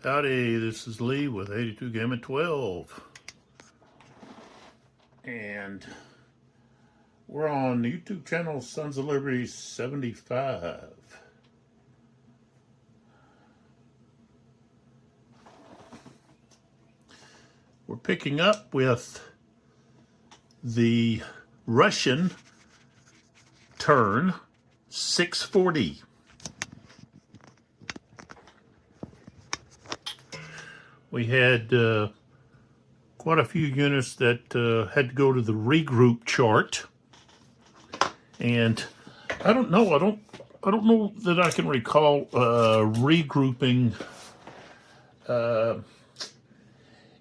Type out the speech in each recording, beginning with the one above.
Howdy, this is Lee with 82 Gaming 12. And we're on the YouTube channel Sons of Liberty 75. We're picking up with the Russian turn 640. We had quite a few units that had to go to the regroup chart, and I don't know that I can recall regrouping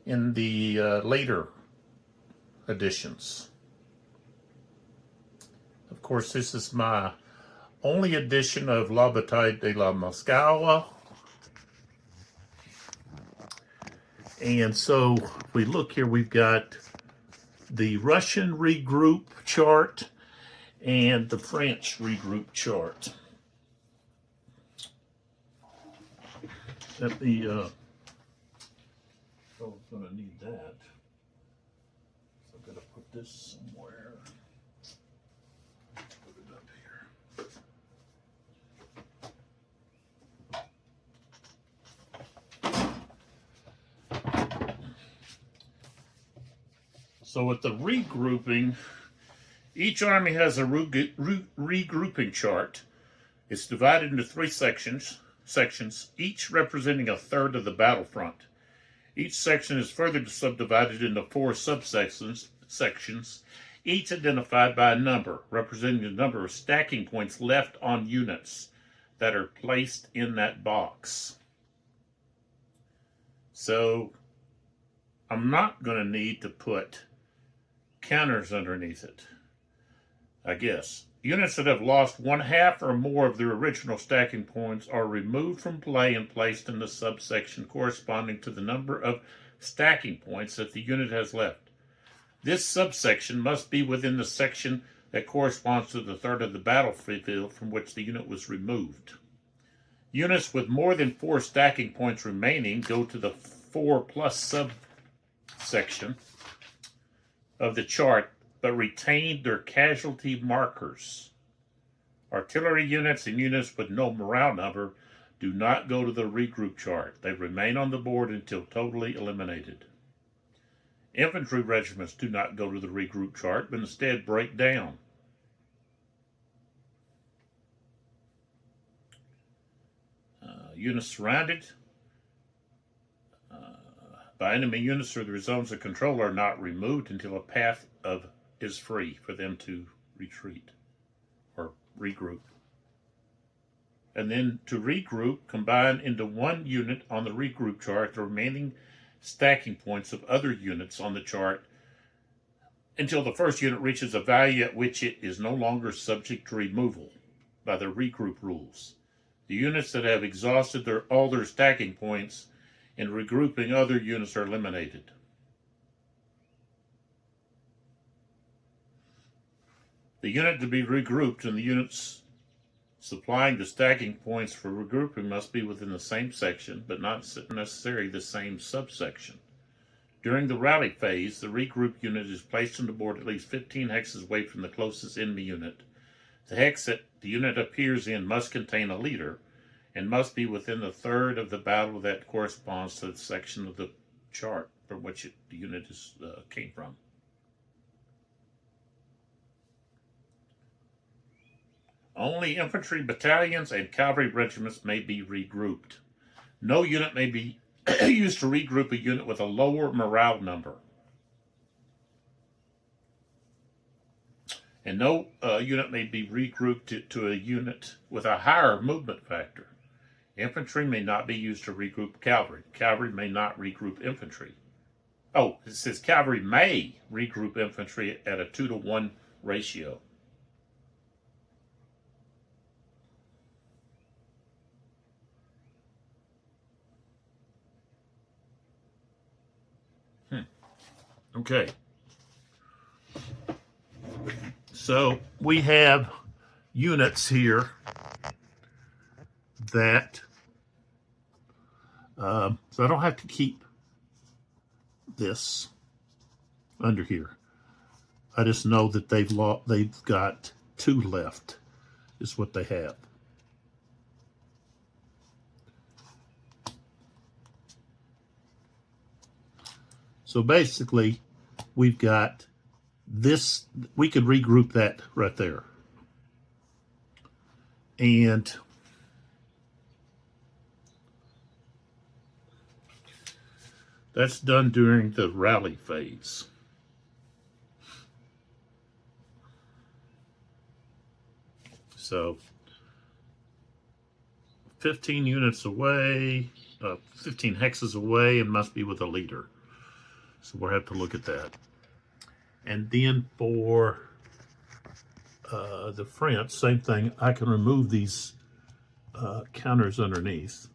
in the later editions. Of course, this is my only edition of La Bataille de la Moscow. And so if we look here, we've got the Russian regroup chart and the French regroup chart. Let me, I'm going to need that. So I'm going to put this somewhere. Put it up here. So with the regrouping, each army has a regrouping chart. It's divided into three sections, each representing a third of the battlefront. Each section is further subdivided into four subsections, each identified by a number, representing the number of stacking points left on units that are placed in that box. So I'm not going to need to put counters underneath it, I guess. Units that have lost 1/2 or more of their original stacking points are removed from play and placed in the subsection corresponding to the number of stacking points that the unit has left. This subsection must be within the section that corresponds to the third of the battlefield from which the unit was removed. Units with more than 4 stacking points remaining go to the 4+ subsection of the chart, but retained their casualty markers. Artillery units and units with no morale number do not go to the regroup chart. They remain on the board until totally eliminated. Infantry regiments do not go to the regroup chart, but instead break down. Units surrounded by enemy units or their zones of control are not removed until a path is free for them to retreat or regroup. And then to regroup, combine into one unit on the regroup chart the remaining stacking points of other units on the chart until the first unit reaches a value at which it is no longer subject to removal by the regroup rules. The units that have exhausted all their stacking points in regrouping other units are eliminated. The unit to be regrouped and the units supplying the stacking points for regrouping must be within the same section, but not necessarily the same subsection. During the rally phase, the regroup unit is placed on the board at least 15 hexes away from the closest enemy unit. The hex that the unit appears in must contain a leader and must be within the third of the battle that corresponds to the section of the chart from which the unit came from. Only infantry battalions and cavalry regiments may be regrouped. No unit may be used to regroup a unit with a lower morale number. And no unit may be regrouped to a unit with a higher movement factor. Infantry may not be used to regroup cavalry. Cavalry may not regroup infantry. Oh, it says cavalry may regroup infantry at a 2-to-1 ratio. Okay. So we have units here that So I don't have to keep this under here. I just know that they've got 2 left, is what they have. So basically, we've got this, we could regroup that right there. And that's done during the rally phase. So 15 units away, 15 hexes away, and must be with a leader. So we'll have to look at that. And then for the French, same thing. I can remove these counters underneath.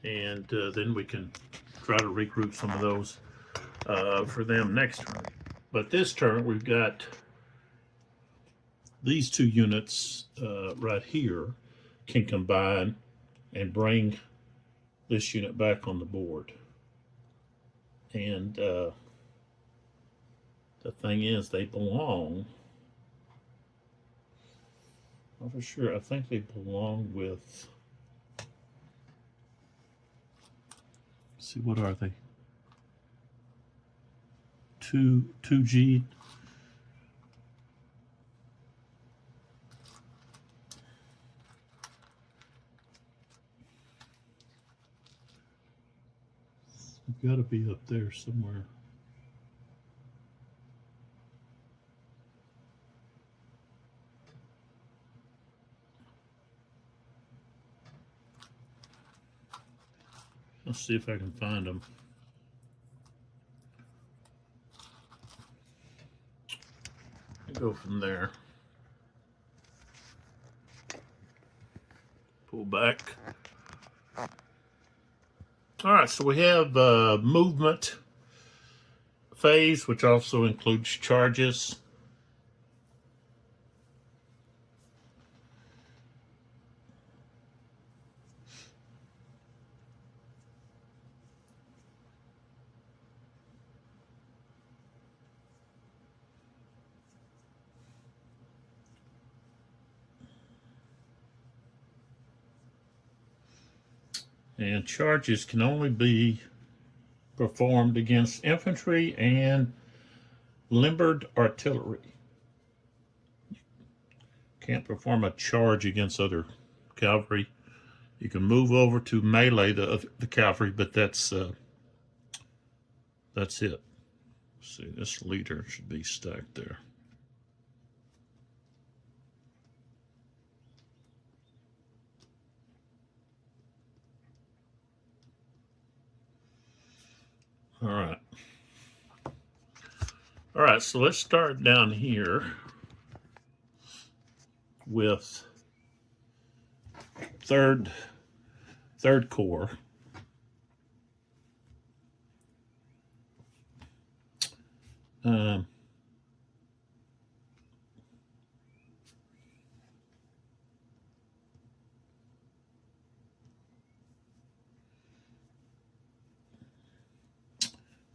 And then we can try to regroup some of those for them next turn. But this turn, we've got these 2 units right here can combine and bring this unit back on the board. And the thing is, they belong, I'm not for sure, I think they belong with, see, what are they? 2G. It's got to be up there somewhere. Let's see if I can find them. Go from there. Pull back. All right, so we have movement phase, which also includes charges. And charges can only be performed against infantry and limbered artillery. Can't perform a charge against other cavalry. You can move over to melee the cavalry, but that's it. See, this leader should be stacked there. All right, so let's start down here with third corps.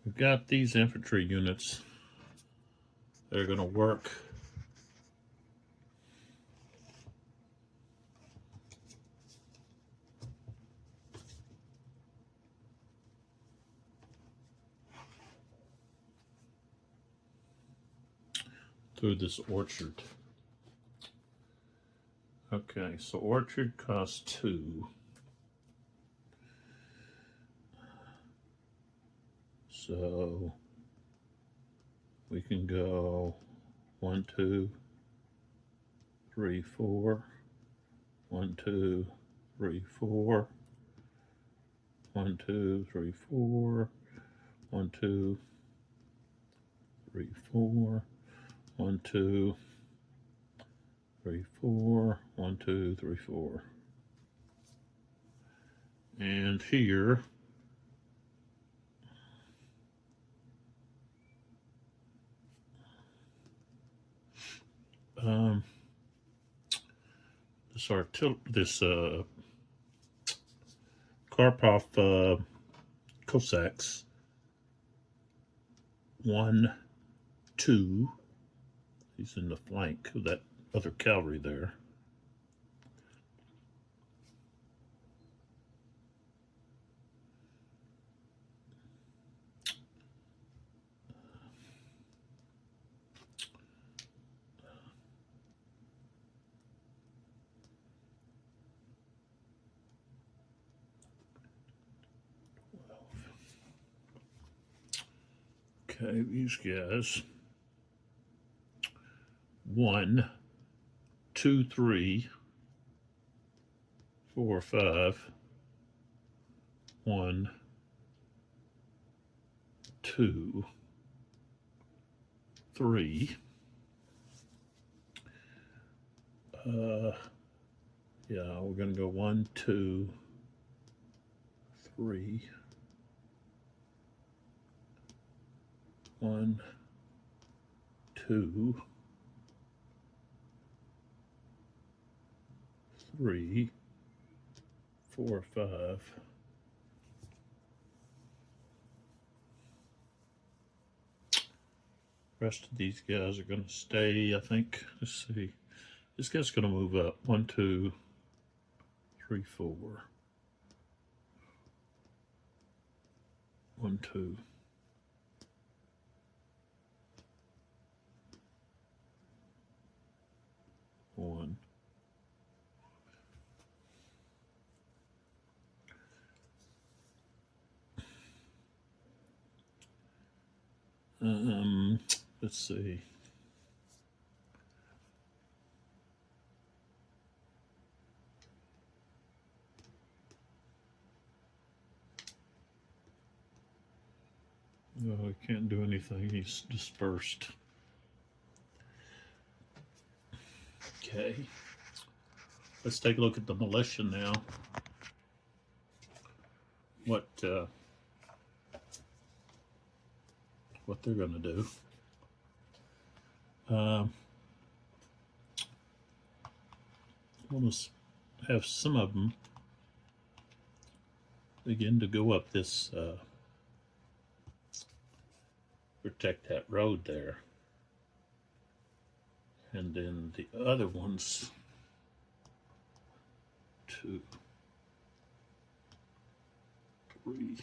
We've got these infantry units. They're going to work through this orchard. Okay, so orchard costs 2. So we can go 1, 2, 3, 4. 1, 2, 3, 4. 1, 2, 3, 4. 1, 2, 3, 4. 1, 2, 3, 4. 1, 2, 3, 4. And here, this Karpov Cossacks 1, 2. He's in the flank of that other cavalry there. Okay, these guys. 1, 2, 3, 4, 5. 1, 2, 3. Yeah, we're gonna go 1, 2, 3. 1, 2, 3, 4, 5. Rest of these guys are going to stay, I think. Let's see. This guy's going to move up. 1, 2, 3, 4. 1, 2. 1. Let's see. No, he can't do anything. He's dispersed. Okay. Let's take a look at the militia now. What they're going to do. Almost have some of them begin to go up this, protect that road there. And then the other ones, 2, 3.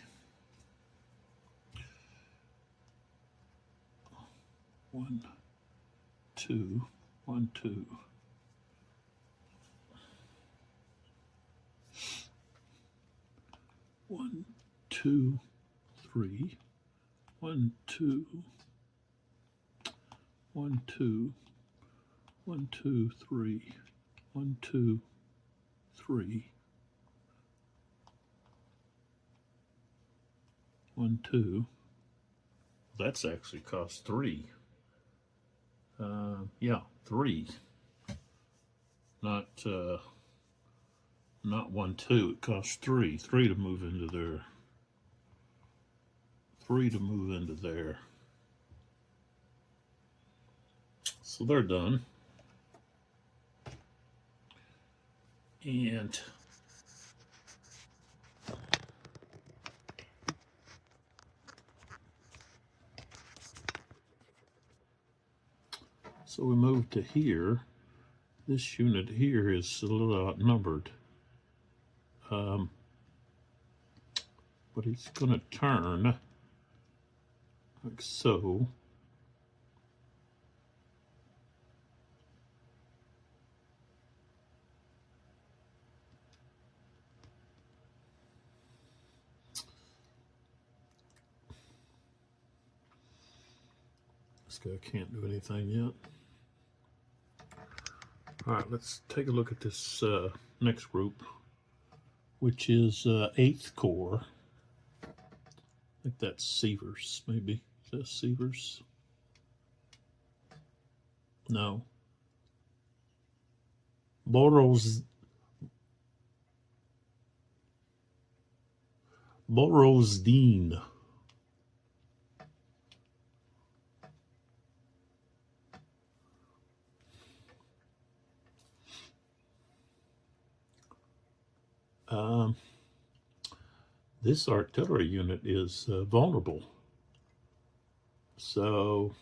1, 2, 1, 2. 1, 2, 3. 1, 2. 1, 2. 1, 2, 3. 1, 2, 3. 1, 2. That's actually cost 3. Yeah, 3. Not 1, 2. It costs 3. 3 to move into there. 3 to move into there. So they're done. And so we move to here. This unit here is a little outnumbered. But he's going to turn like so. This guy can't do anything yet. All right, let's take a look at this next group, which is 8th Corps. think that's Sievers, maybe. Is that Sievers? No. Borodino. This artillery unit is vulnerable. So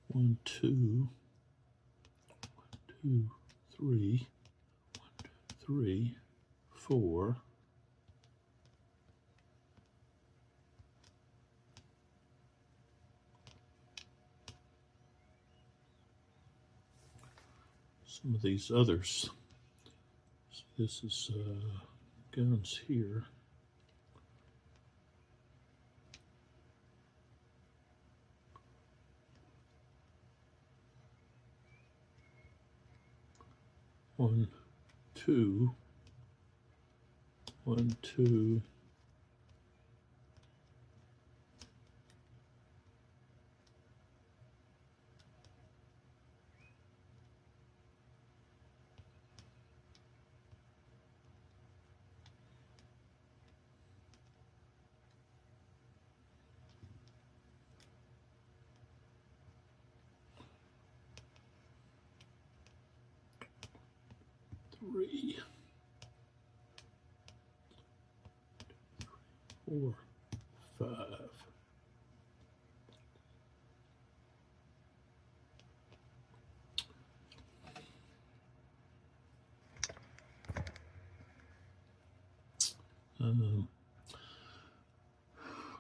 one, two, 3, 3, 4. Some of these others. So this is guns here. One, two, 1, 2. Three, 4, 5.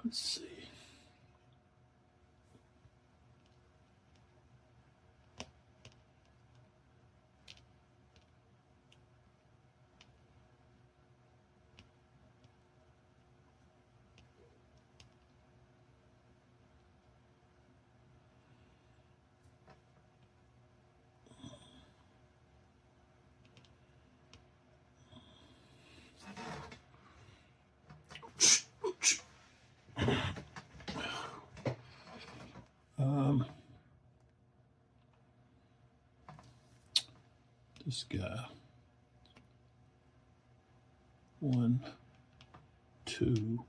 Let's see. This guy. 1, 2,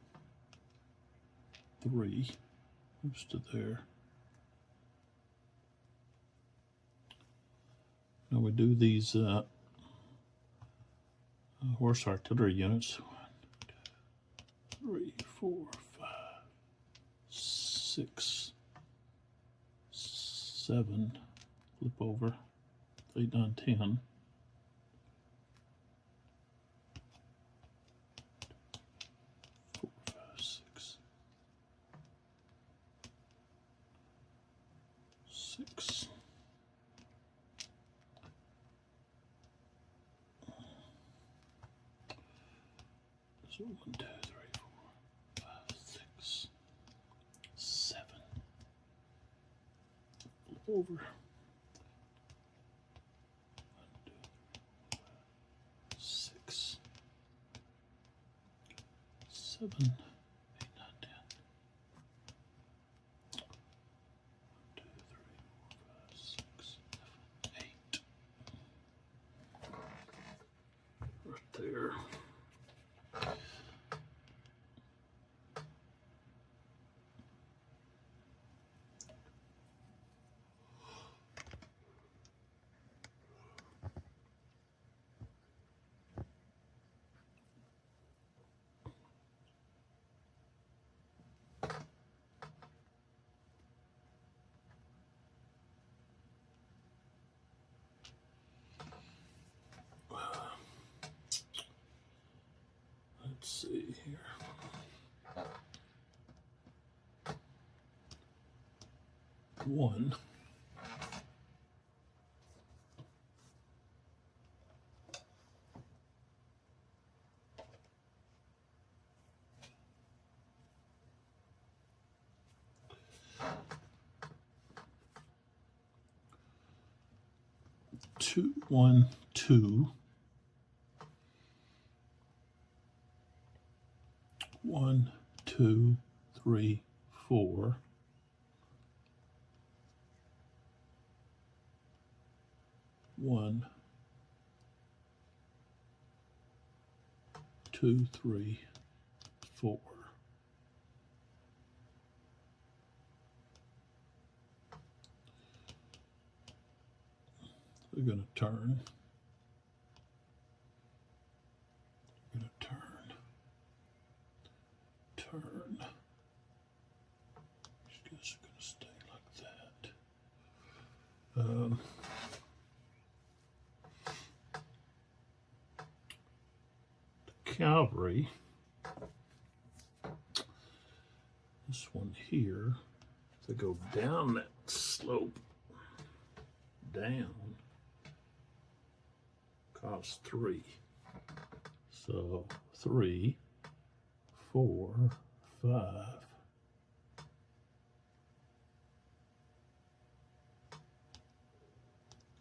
3. Moves to there. Now we do these horse artillery units. 1, 2, 3, 4, 5, 6, 7. Flip over. 8, 9, 10. 4, 5, 6. 6. So 1, 2, 3, 4, 5, 6, 7. Flip over. 1, 2, 6, 7, 8, 9, 10. 1, 2, 3, 4, 5, 6, 7, 8. Right there. Let's see here. 1. 2, 1, 2, 1, 2, 3, 4, 1, 2, 3, 4. We're going to turn. We're going to turn. These guys are going to stay like that. The cavalry, this one here, they go down that slope, down, costs 3. So 3, 4, 5,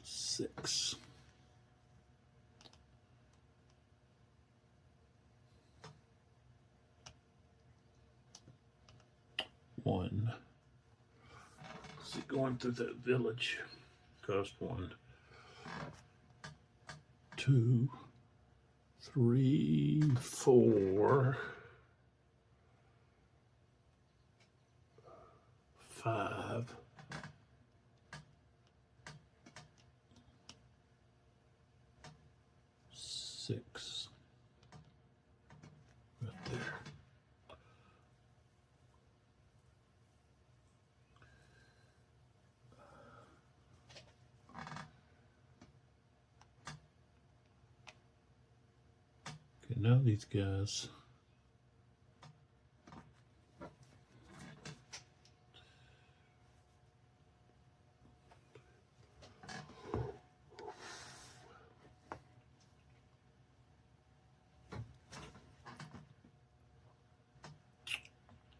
6. One. See, going through that village cost 1, 2, 3, 4, 5, 6. Right there. Okay, now these guys.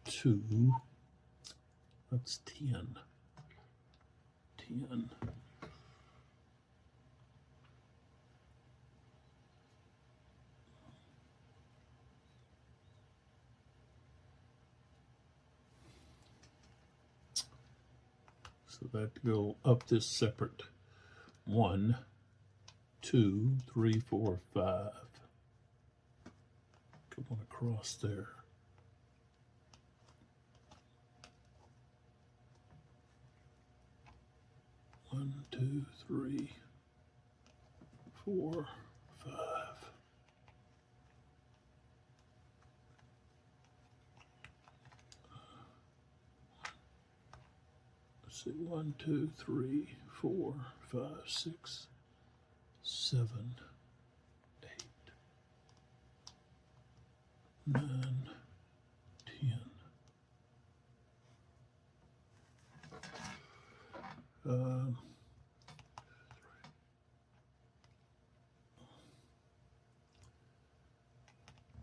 Two, that's 10. 10. So that go up this separate 1, 2, 3, 4, 5. Come on across there. 1, 2, 3, 4, 5. Let's see, 1, 2, 3, 4, 5, 6, 7, 8, 9, 10.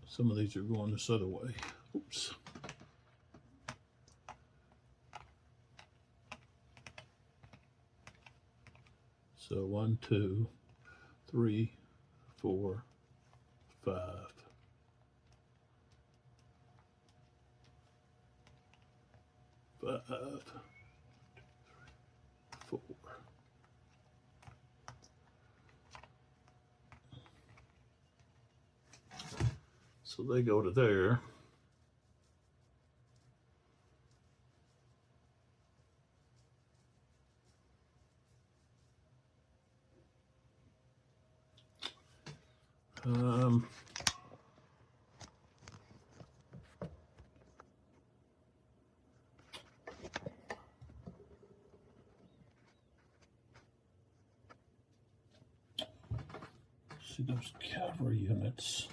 Some of these are going this other way. Oops. So 1, 2, 3, 4, 5. 5, 4. So they go to there. See those cavalry units.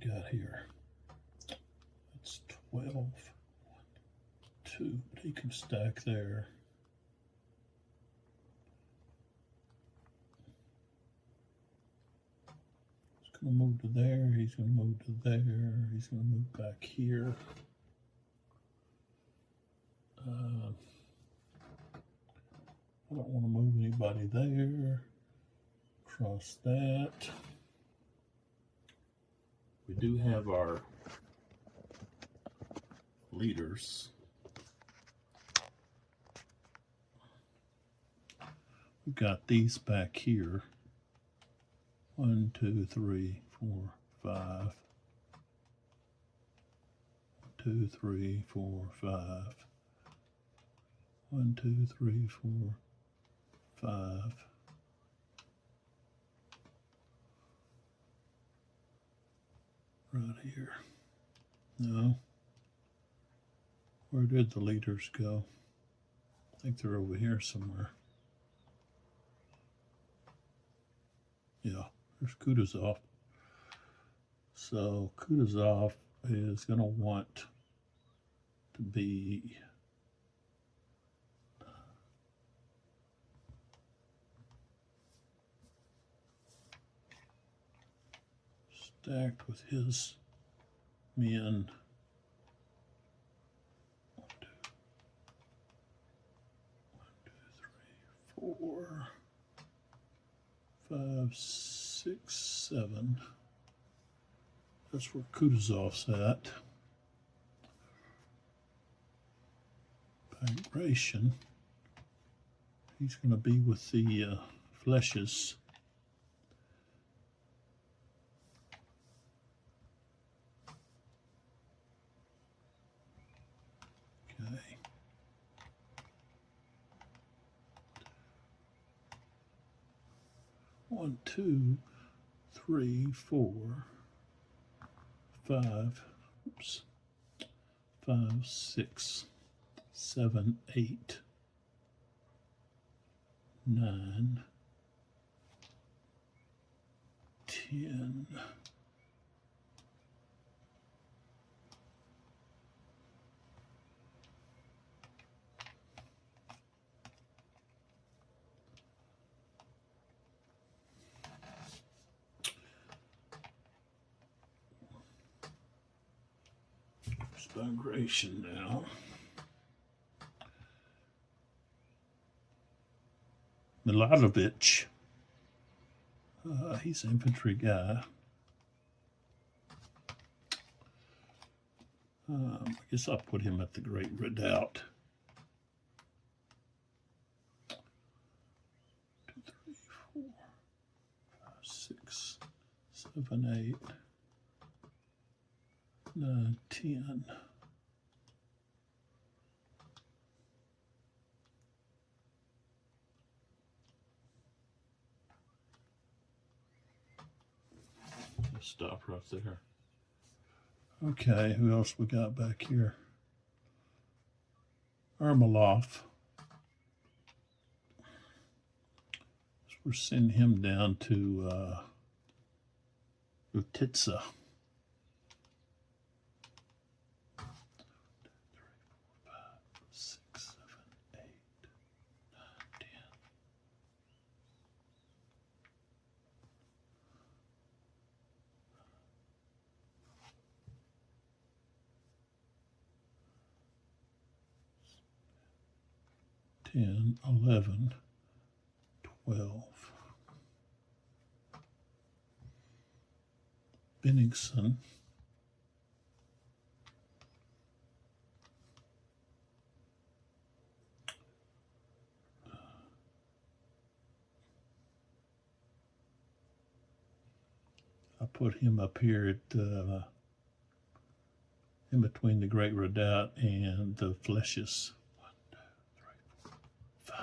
got here? That's 12. 2, but he can stack there. He's going to move to there. He's going to move to there. He's going to move back here. I don't want to move anybody there. Cross that. We do have our leaders. We've got these back here. 1, 2, 3, 4, 5. 2, 3, 4, 5. 1, 2, 3, 4, 5. Right here. No. Where did the leaders go? I think they're over here somewhere. Yeah, there's Kutuzov. So Kutuzov is going to want to be stacked with his men. 1, 2, 4, 5, 6, 7. That's where Kutuzov's at. Migration. He's going to be with the fleshes. Okay. One, 2, 3, 4, 5. Oops. 5, 6, 7, 8, 9, 10. Migration now. Miladovich. He's an infantry guy. I guess I'll put him at the Great Redoubt. 2, 3, 4, 5, 6, 7, 8, 9, 10. Let's stop right there. Okay, who else we got back here? Ermolov. So we're sending him down to Utitsa. 2, 3, 4, 5, 6, 7, 8, 9, 10. 10, 11, 12. Benningson. I put him up here at in between the Great Redoubt and the fleshes. 1, 2, 3, 4, 5.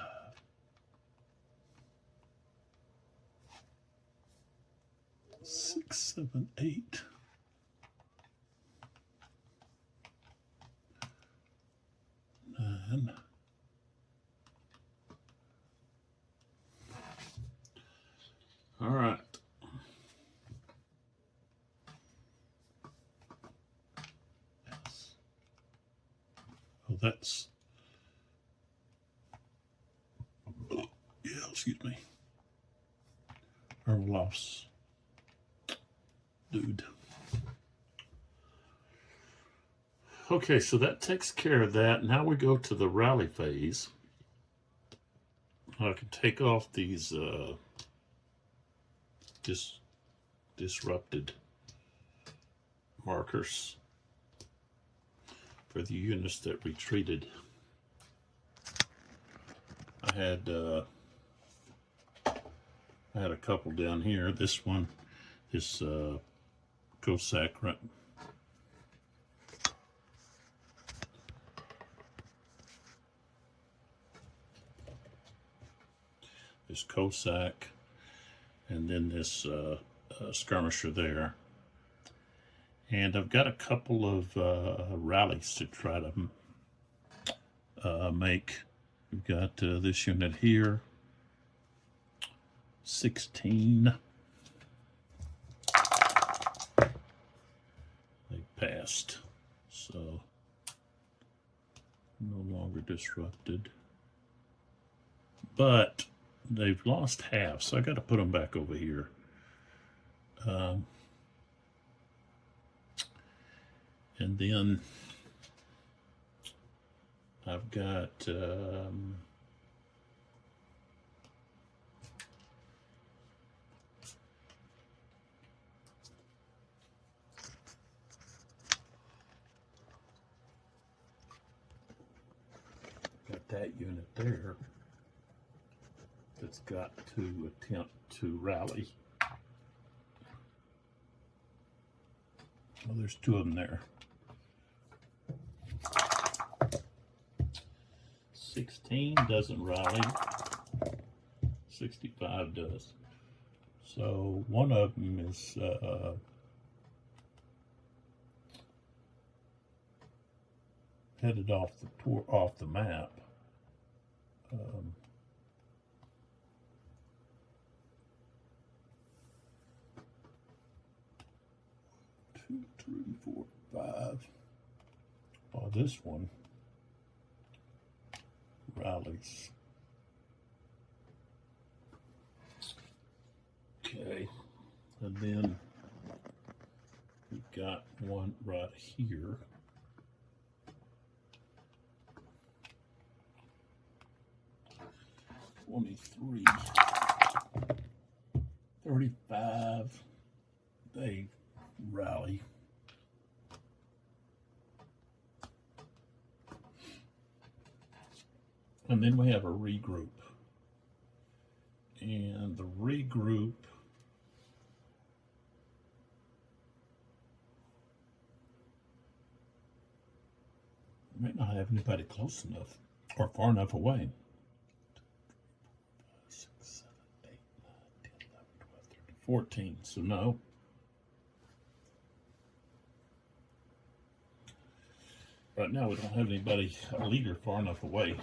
6, 7, 8. 9. All right. So that's, yeah, excuse me, Ermolof's dude. Okay, so that takes care of that. Now we go to the rally phase. I can take off these disrupted markers for the units that retreated. I had a couple down here. This one, this Cossack, right? This Cossack, and then this skirmisher there. And I've got a couple of rallies to try to make. We've got this unit here, 16. They passed, so no longer disrupted. But they've lost half, so I got to put them back over here. And then I've got that unit there that's got to attempt to rally. Well, there's two of them there. 16 doesn't rally. 65 does. So one of them is headed off the map. 2, 3, 4, 5. Oh, this one rallies. Okay, and then we've got one right here. $23, $35. They rally. And then we have a regroup. And the regroup might not have anybody close enough or far enough away. 6, 7, 8, 9, 10, 11, 12, 13, 14. So no. Right now we don't have anybody, a leader far enough away.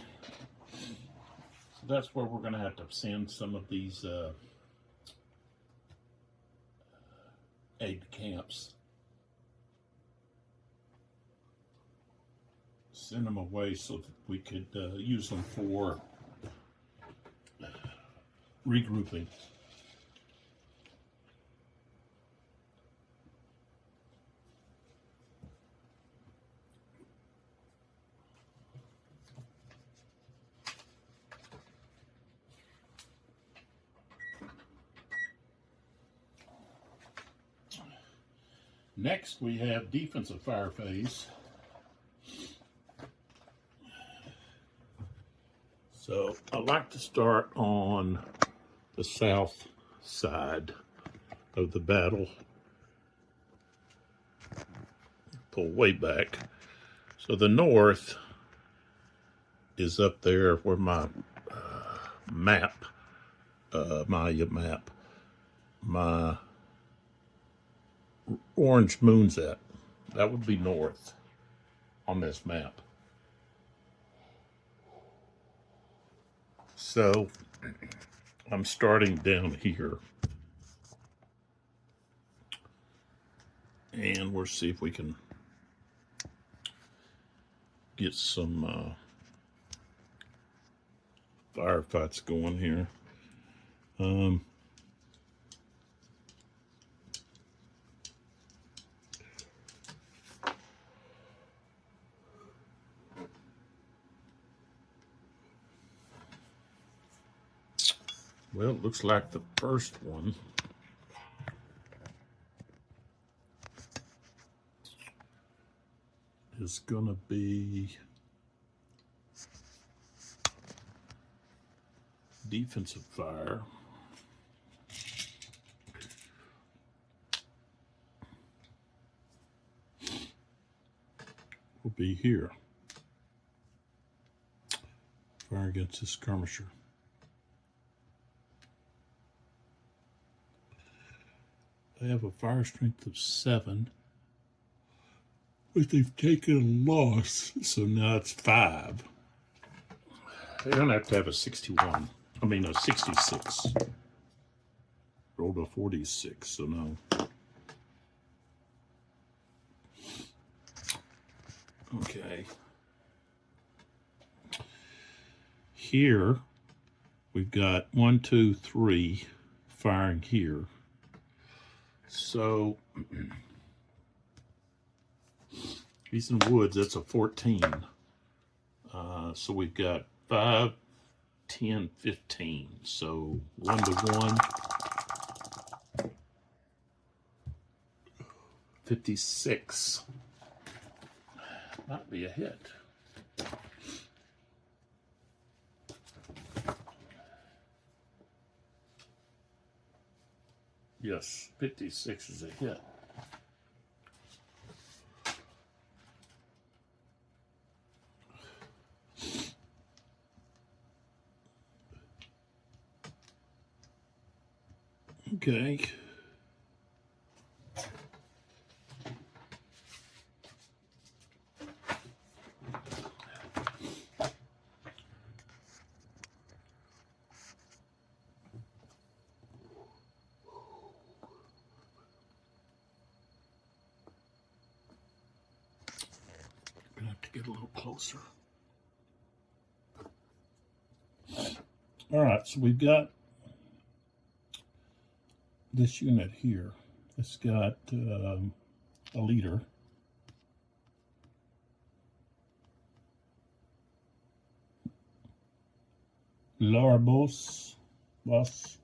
So that's where we're going to have to send some of these aid camps. Send them away so that we could use them for regrouping. Next, we have defensive fire phase. So I like to start on the south side of the battle. Pull way back. So the north is up there where my map, Maya map, my orange moon's at. That would be north on this map. So I'm starting down here. And we'll see if we can get some firefights going here. Well, it looks like the first one is gonna be defensive fire. Will be here. Fire against this skirmisher. They have a fire strength of 7, but they've taken a loss, so now it's 5. They don't have to have a 61. I mean, a 66. Rolled a 46, so no. Okay. Here, we've got 1, 2, 3 firing here. So, he's in woods, that's a 14. So we've got 5, 10, 15. So 1 to 1. 56. Might be a hit. Yes, 56 is a hit. Okay. Gonna have to get a little closer. All right, so we've got this unit here. It's got a leader. Larbos, boss.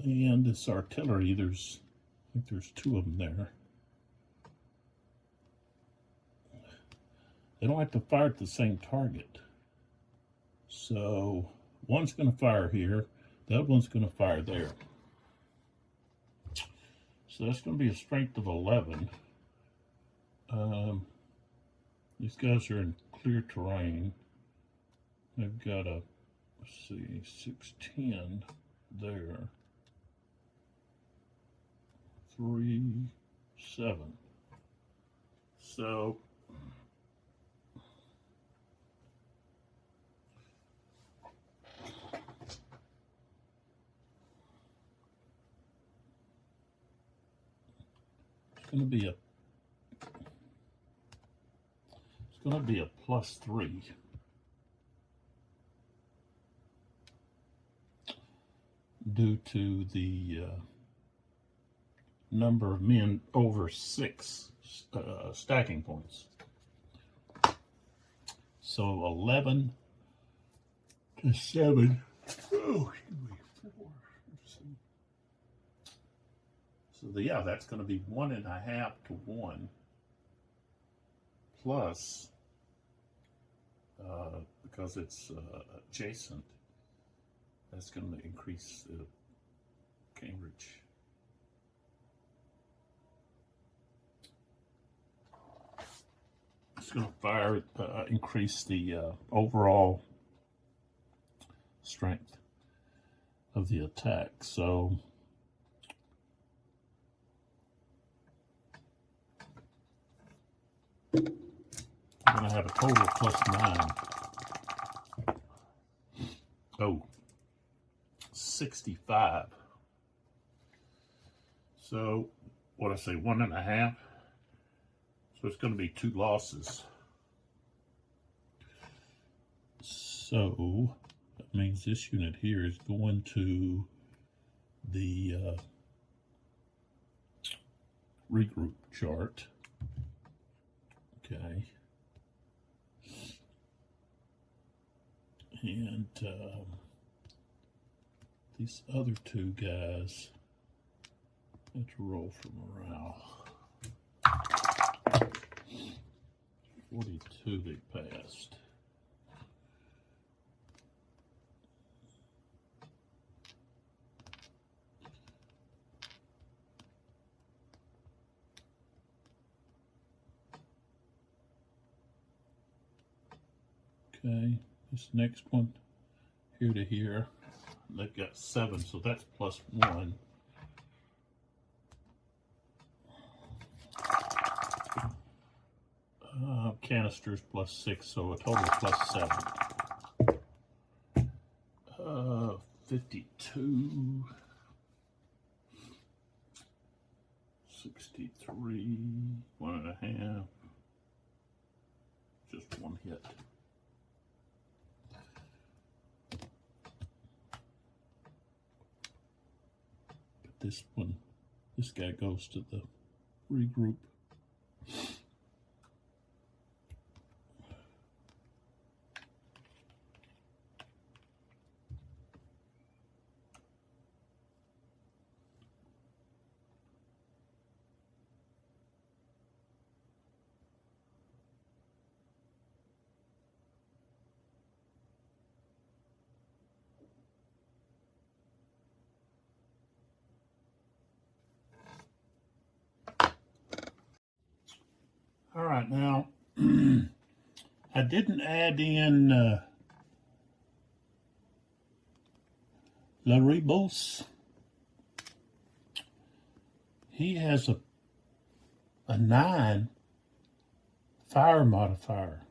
And this artillery, I think there's 2 of them there. They don't have to fire at the same target. So one's going to fire here, the other one's going to fire there. So that's going to be a strength of 11. These guys are in clear terrain. They've got a, let's see, 610 there. 3, 7. So it's going to be a +3. Due to the number of men over 6 stacking points. So 11 to 7. Oh, excuse me, 4. So yeah, that's going to be 1.5 to 1 plus, because it's adjacent, that's going to increase the Cambridge. It's going to fire, increase the overall strength of the attack. So I'm going to have a total of +9. Oh, 65. So what I say, 1.5. So it's going to be 2 losses. So that means this unit here is going to the regroup chart. Okay. And these other 2 guys have to roll for morale. 42 they passed. Okay, this next one, here to here, they've got 7, so that's +1. Canisters +6, so a total of +7. 52, 63, 1.5, just 1 hit. But this guy goes to the regroup. All right, now I didn't add in Laribos. He has a 9 fire modifier,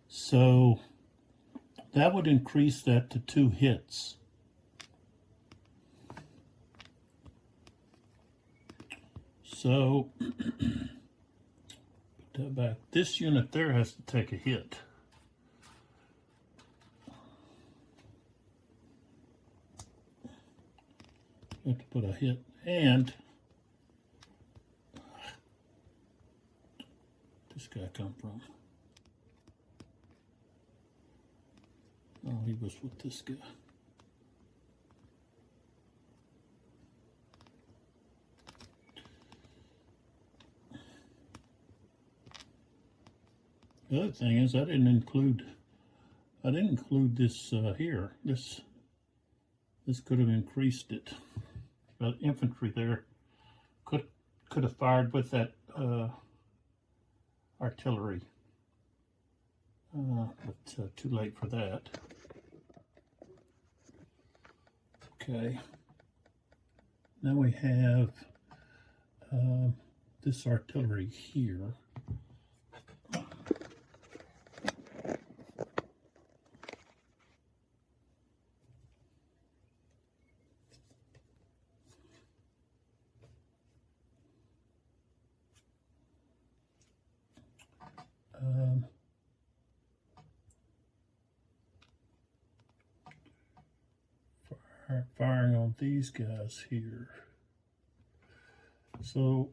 so that would increase that to 2 hits. So put that back. This unit there has to take a hit. You have to put a hit, and this guy come from? Oh, he was with this guy. The other thing is I didn't include this here. This could have increased it. But infantry there could have fired with that artillery. But too late for that. Okay. Now we have this artillery here. Firing on these guys here. So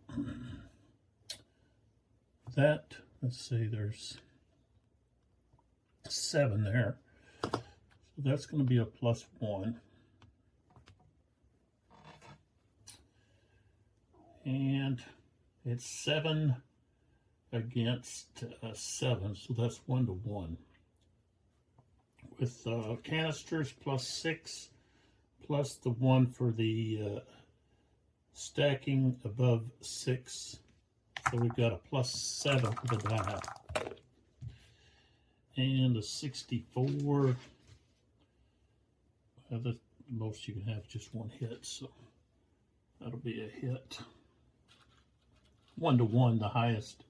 that, let's see, there's 7 there. So that's going to be a +1. And it's 7 against 7, so that's 1 to 1. With canisters +6. Plus the 1 for the stacking above 6. So we've got a +7 for the die. And a 64. The most you can have just 1 hit, so that'll be a hit. 1 to 1, the highest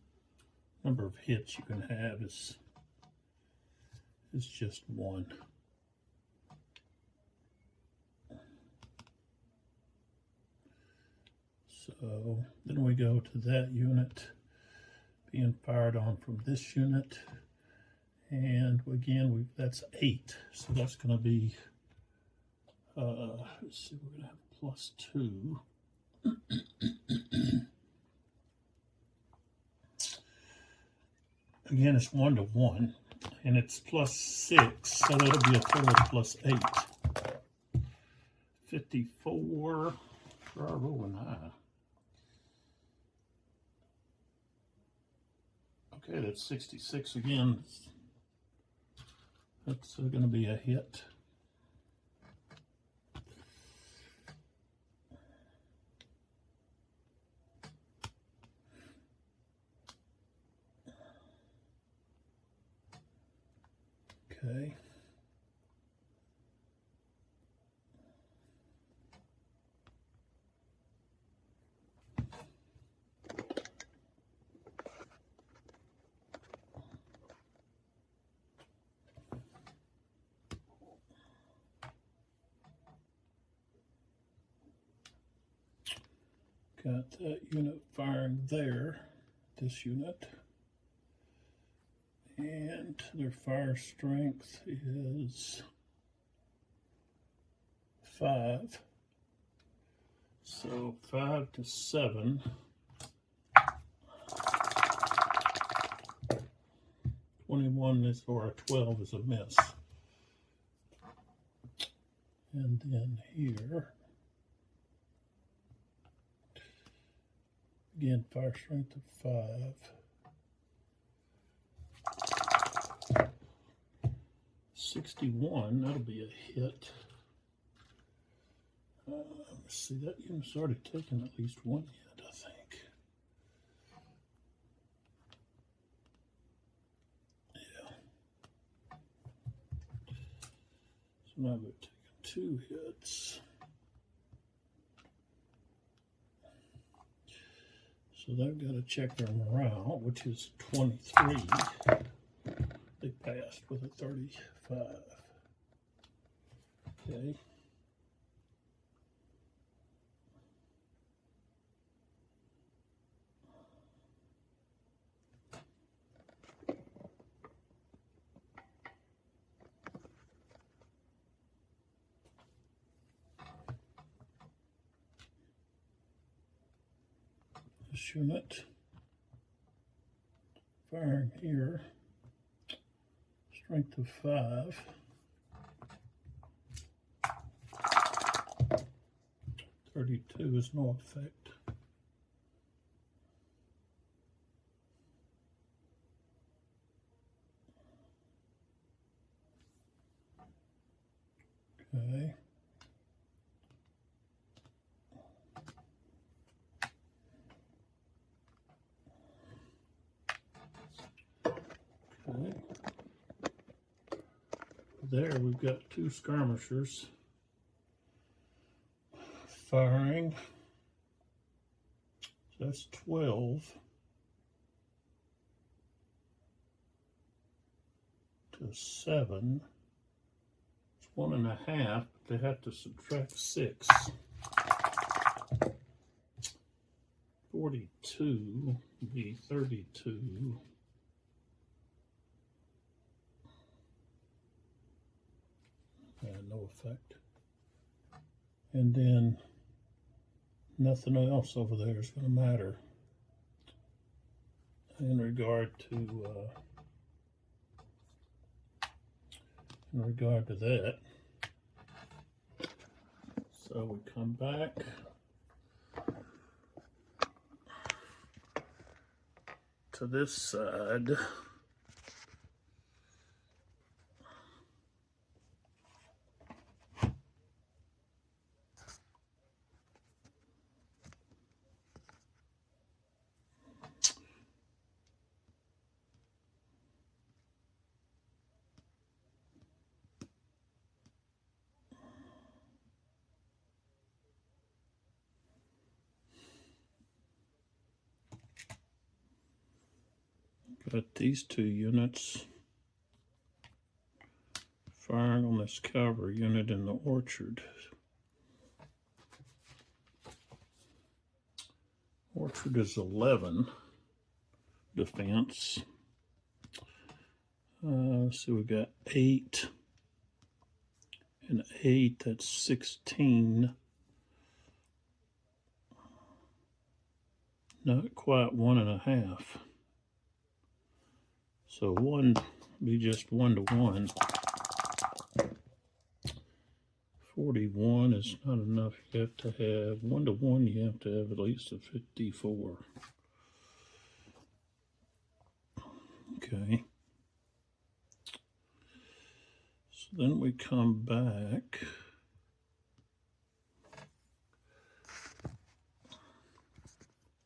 number of hits you can have is just 1. So then we go to that unit being fired on from this unit. And again, that's 8. So that's going to be, let's see, we're going to have +2. Again, it's 1 to 1, and it's +6, so that'll be a total of +8. 54 for our rolling high. Okay, that's 66 again. That's going to be a hit. Okay. Got that unit firing there, this unit. And their fire strength is 5. So 5 to 7. 21 is, or a 12 is a miss. And then here, again, fire strength of 5. 61, that'll be a hit. Let's see, that unit's already taken at least 1 hit, I think. Yeah. So now we've taken 2 hits. So they've got to check their morale, which is 23. They passed with a 35. Okay. This unit firing here, strength of 5. 32 is no effect. Okay. Okay. There we've got 2 skirmishers firing. So that's 12 to 7. It's 1.5, but they have to subtract 6. 42 would be 32. No effect. And then nothing else over there is going to matter in regard to that. So we come back to this side. Got these 2 units firing on this cavalry unit in the orchard. Orchard is 11 defense. So we got 8 and 8, that's 16. Not quite 1.5. So one be just 1-to-1. 41 is not enough. You have to have 1-to-1. You have to have at least a 54. Okay. So then we come back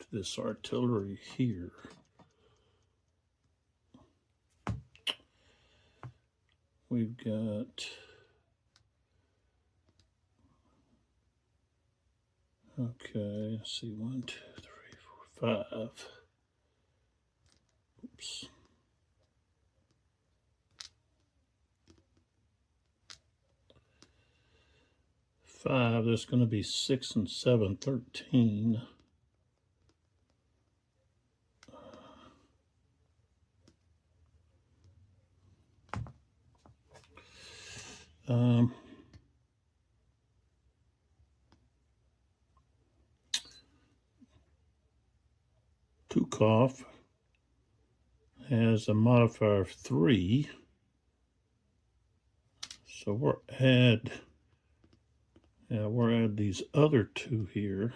to this artillery here. We've got, okay, let's see, 1, 2, 3, 4, 5. Oops. Five, there's going to be 6 and 7, 13. Tukov has a modifier of 3. So we'll add these other 2 here.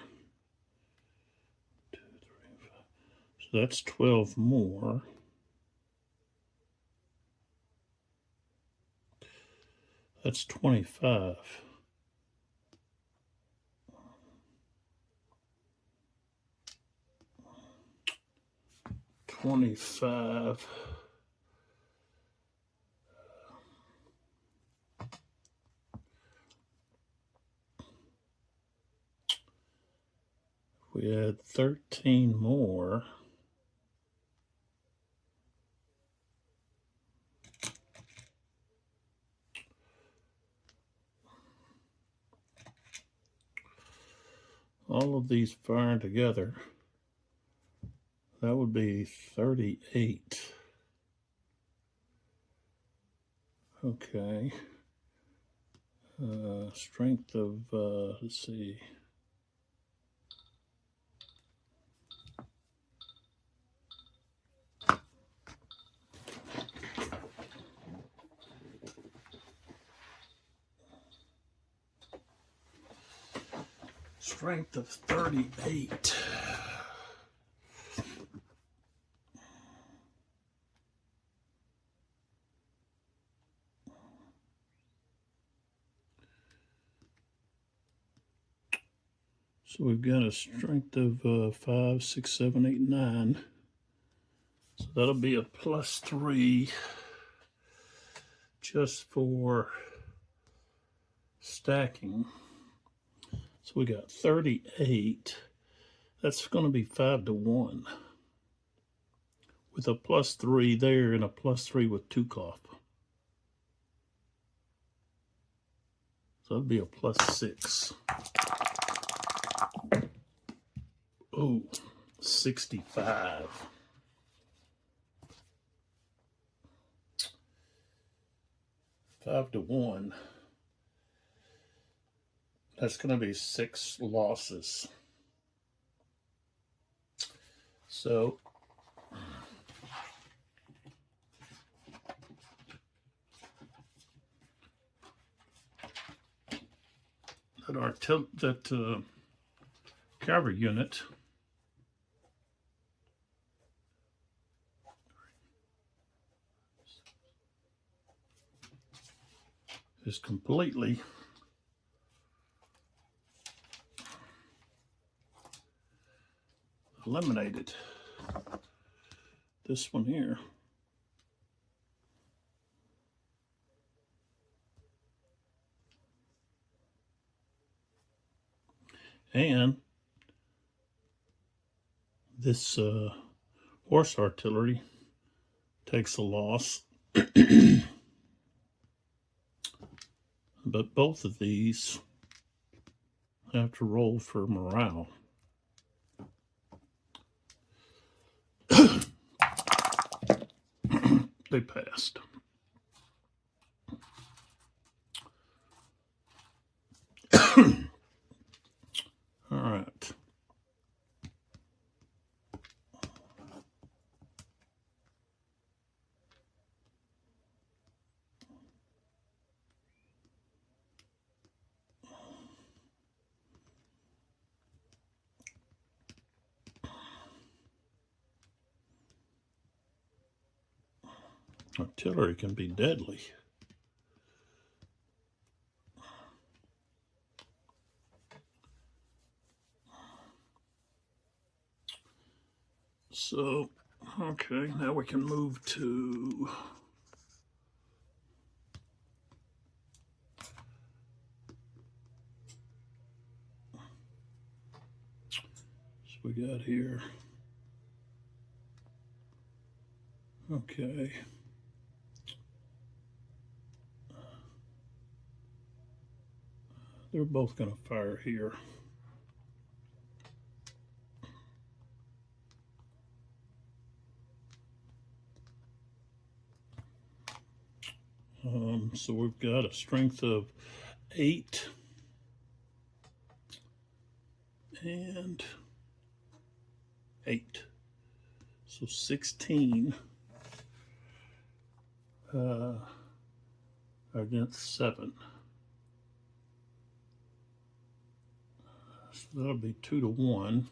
2, 3, 5. So that's 12 more. That's 25. 25. We add 13 more. All of these firing together, that would be 38. Okay. Strength of, let's see. Strength of 38. So we've got a strength of 5, 6, 7, 8, 9. So that'll be a +3 just for stacking. So we got 38. That's going to be 5-to-1 with a +3 there and a +3 with Tukov. So that'd be a +6. Oh, 65. Five to 1. That's going to be 6 losses. So that cavalry unit is completely eliminated. This one here. And this horse artillery takes a loss. But both of these have to roll for morale. They passed. All right. Artillery can be deadly. So, okay, now we can move to we got here. Okay. They're both going to fire here. So we've got a strength of 8 and 8. So 16 against 7. So that'll be 2 to 1.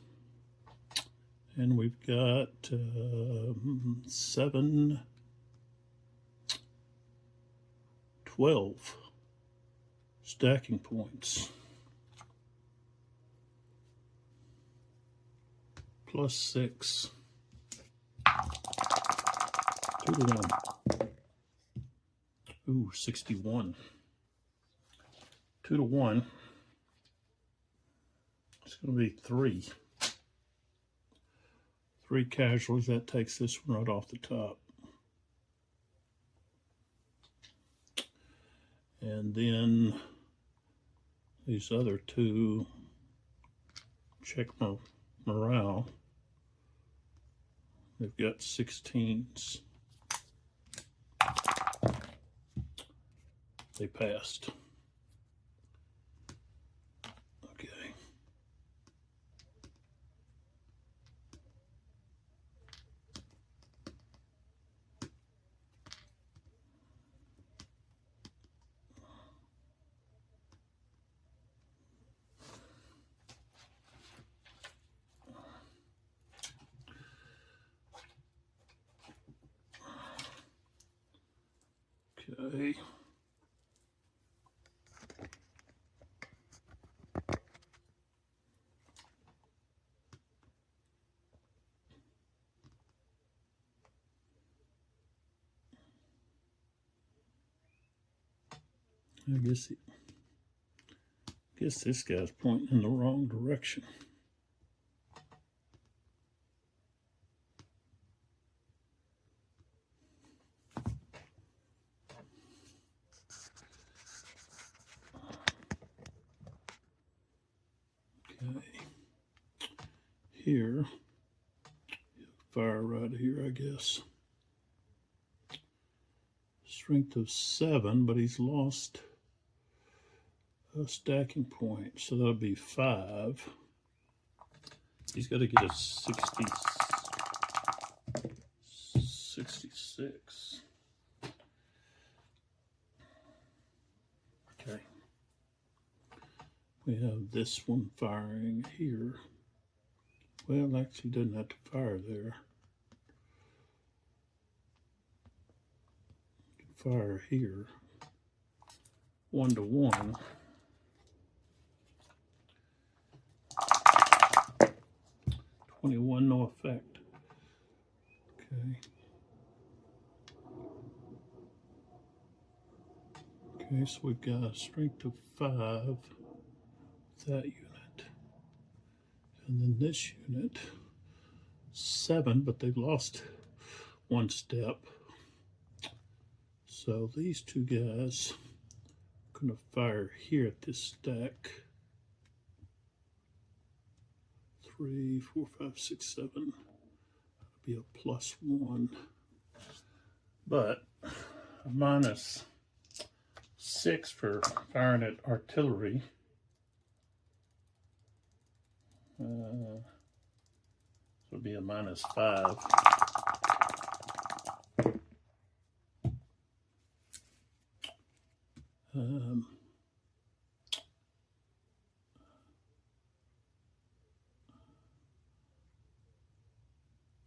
And we've got 7, 12 stacking points. Plus 6. 2 to 1. Ooh, 61. 2 to 1. It's going to be 3. 3 casualties. That takes this one right off the top. And then these other 2 check morale. They've got 16s. They passed. Okay. Okay. I guess this guy's pointing in the wrong direction. Okay. Here, fire right here, I guess. Strength of 7, but he's lost a stacking point, so that'll be 5. He's got to get a 66. Okay. We have this one firing here. Well, actually, doesn't have to fire there. Fire here. 1 to 1. $21, no effect. Okay. Okay, so we've got a strength of 5 with that unit. And then this unit, 7, but they've lost 1 step. So these 2 guys are going to fire here at this stack. 3, 4, 5, 6, 7. That'll be a +1. but a minus 6 for firing at artillery. This would be a minus 5.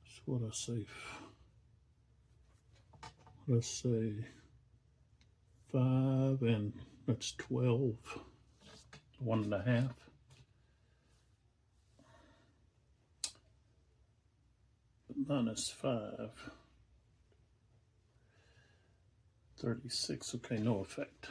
So what I say? Let's say 5, and that's 12. 1.5. Minus 5. 36. Okay, no effect.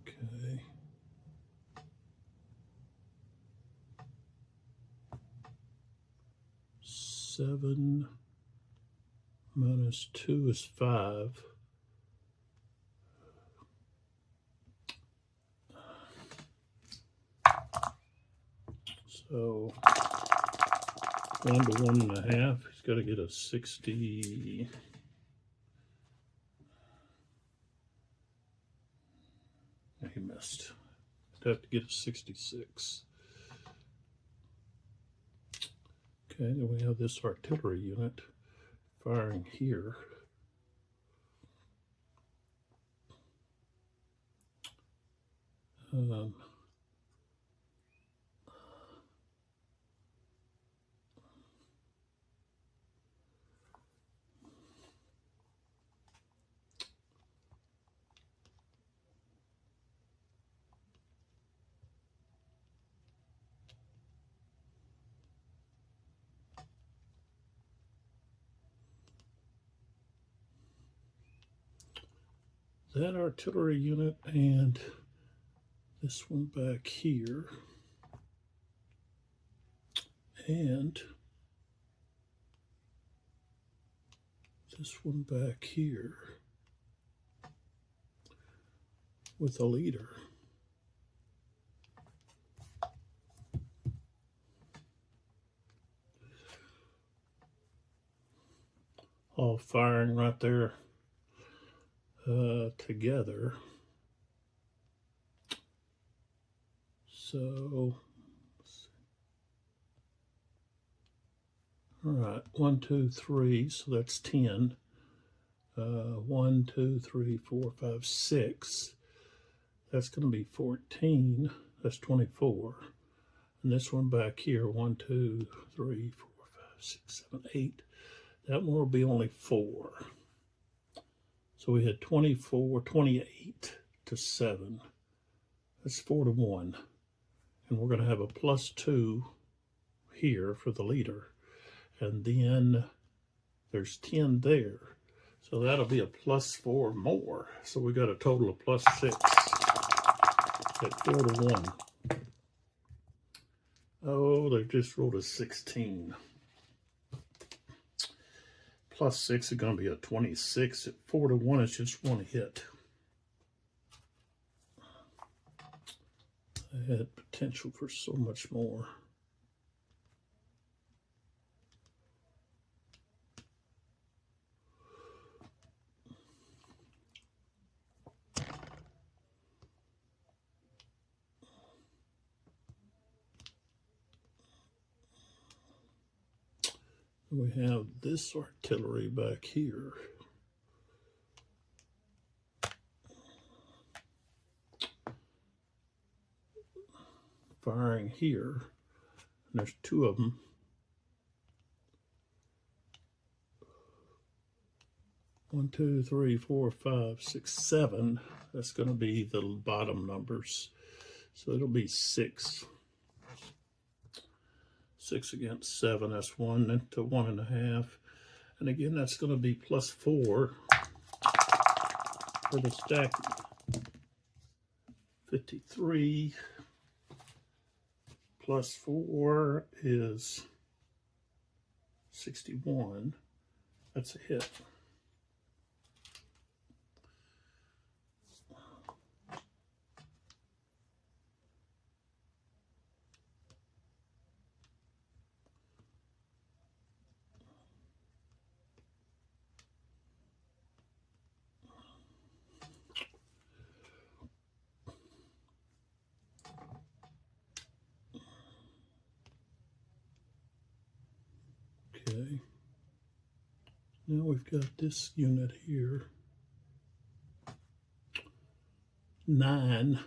Okay. Seven minus 2 is 5. So 1 to 1.5. He's got to get a 60. He missed. He'd have to get a 66. Okay, then we have this artillery unit firing here. That artillery unit and this one back here, and this one back here with a leader. All firing right there together. So, all right, 1, 2, 3, so that's 10. 1, 2, 3, 4, 5, 6. That's going to be 14. That's 24. And this one back here, 1, 2, 3, 4, 5, 6, 7, 8. That one will be only 4. So we had 24, 28 to 7. That's 4 to 1. And we're going to have a plus 2 here for the leader. And then there's 10 there. So that'll be a plus 4 more. So we got a total of plus 6 at 4 to 1. Oh, they just rolled a 16. Plus 6 is going to be a 26. At 4 to 1, it's just one hit. I had potential for so much more. We have this artillery back here. Firing here. And there's 2 of them. One, 2, 3, 4, 5, 6, 7. That's going to be the bottom numbers. So it'll be 6. 6 against 7, that's 1 to 1.5. And again, that's going to be plus 4 for the stack. 53 plus 4 is 61. That's a hit. Okay. Now we've got this unit here. 9.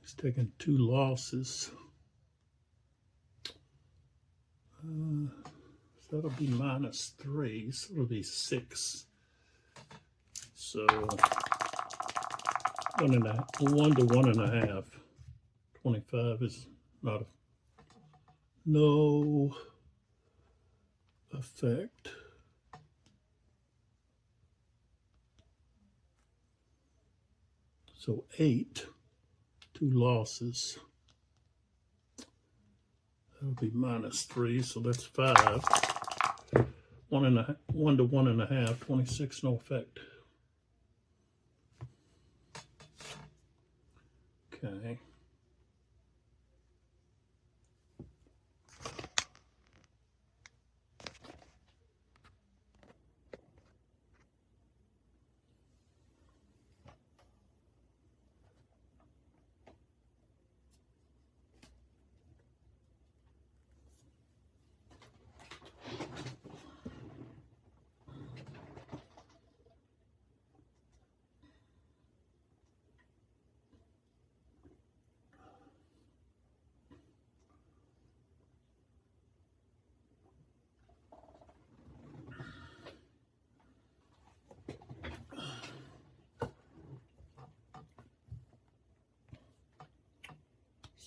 He's taking 2 losses. So that'll be -3. So it'll be 6. So 1 to 1.5. 25 is not no effect. So 8, 2 losses. That'll be -3, so that's 5. 1 to 1.5, 26, no effect. Okay.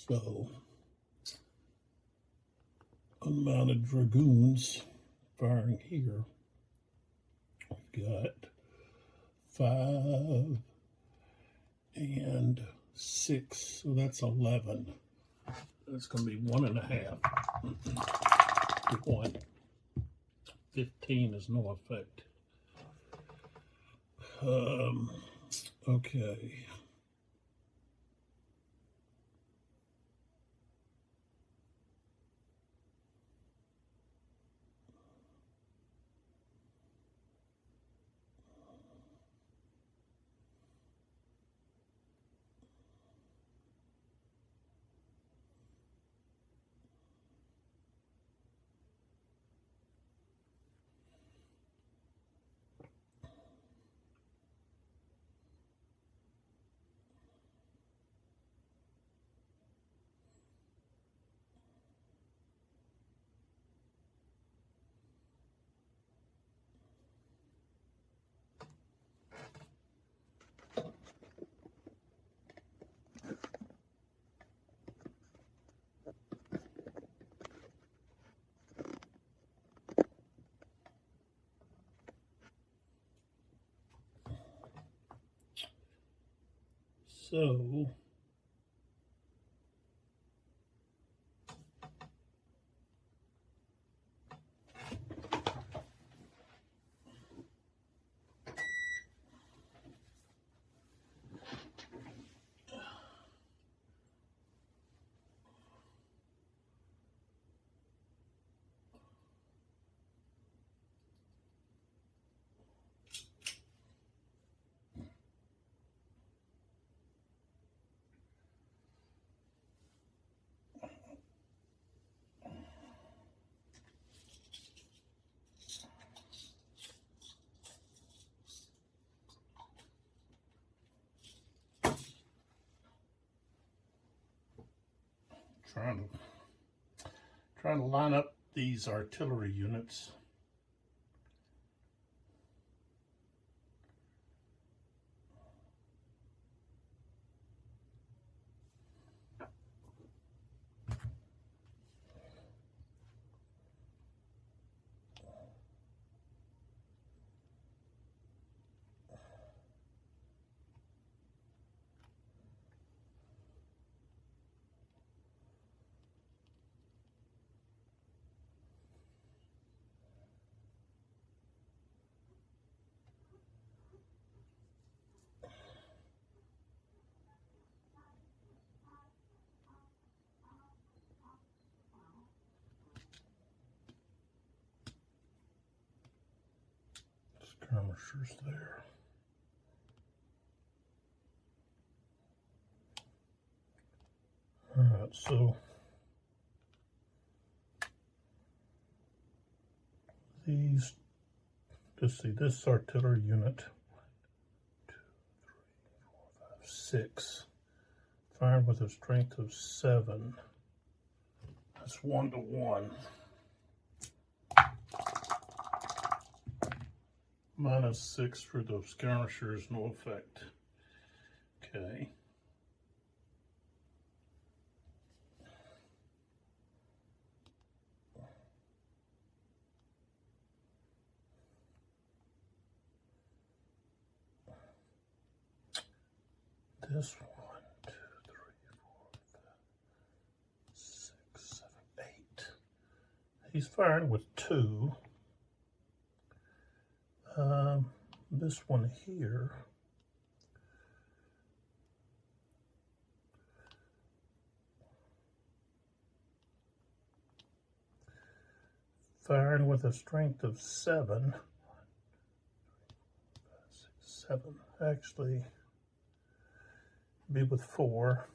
So, unmounted dragoons firing here. We've got 5 and 6, so that's 11. That's going to be 1.5 to 1. 15 is no effect. Okay. So, trying to line up these artillery units. skirmishers there. All right, so these, let's see, this artillery unit, 1, 2, 3, 4, 5, 6, firing with a strength of 7. That's 1-to-1. -6 for those skirmishers, no effect. Okay. This 1, 2, 3, 4, 5, 6, 7, 8. He's firing with 2. This one here, firing with a strength of 7. 6, 7. Actually, be with 4.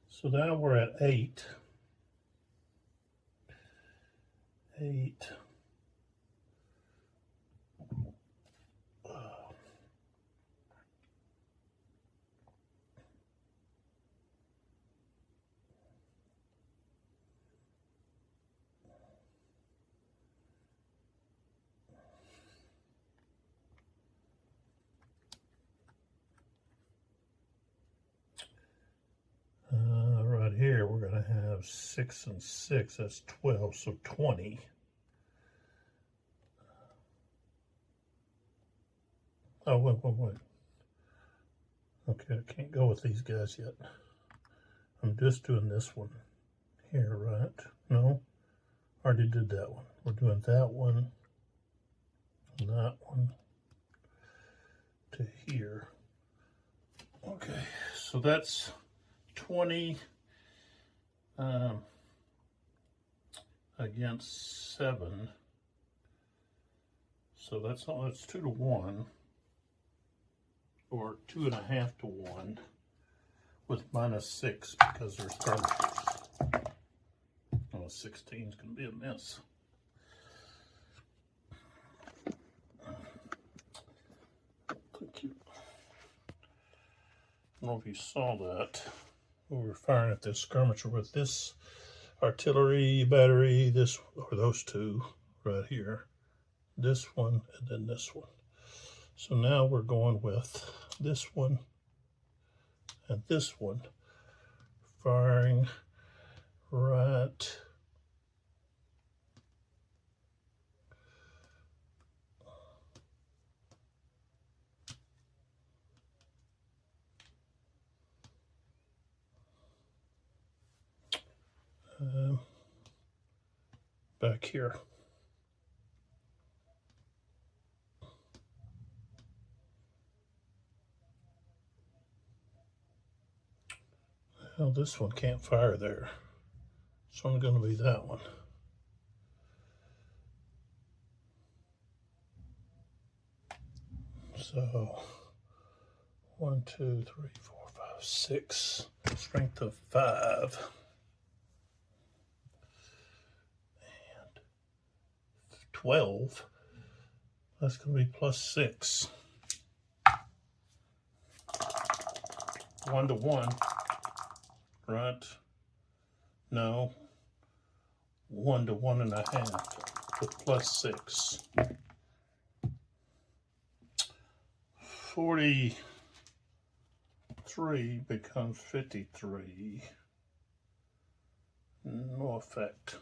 So now we're at 8. 8. Right here, we're going to have 6 and 6. That's 12, so 20. Oh, wait. Okay, I can't go with these guys yet. I'm just doing this one here, right? No, already did that one. We're doing that one, and that one to here. Okay, so that's 20 against 7. So that's 2-to-1, or 2.5-to-1, with -6 because there's skirmishers. Oh, 16 is going to be a mess. Thank you. I don't know if you saw that. We were firing at this skirmisher with this artillery battery, this, or those two right here. This one and then this one. So now we're going with this one and this one, firing right back here. Well, this one can't fire there, so I'm going to be that one. So 1, 2, 3, 4, 5, 6, strength of 5. And 12, that's going to be +6. 1-to-1, right? No, 1 to 1.5 with +6. 43 becomes 53. No effect.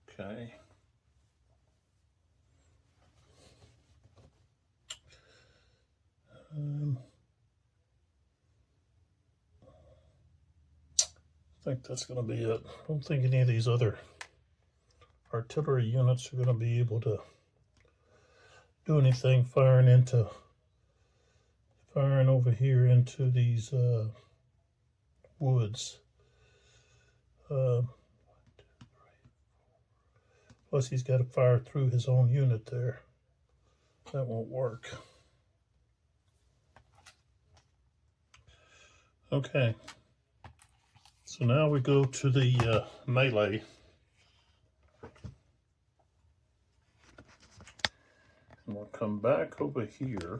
Okay. I think that's going to be it. I don't think any of these other artillery units are going to be able to do anything firing over here into these woods. Plus he's got to fire through his own unit there. That won't work. Okay. So now we go to the melee. And we'll come back over here.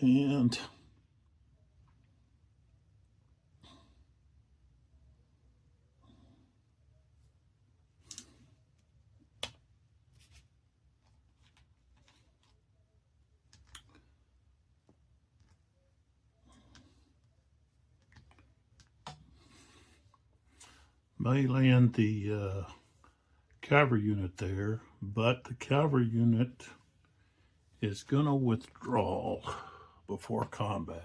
And may land the cavalry unit there, but the cavalry unit is going to withdraw before combat.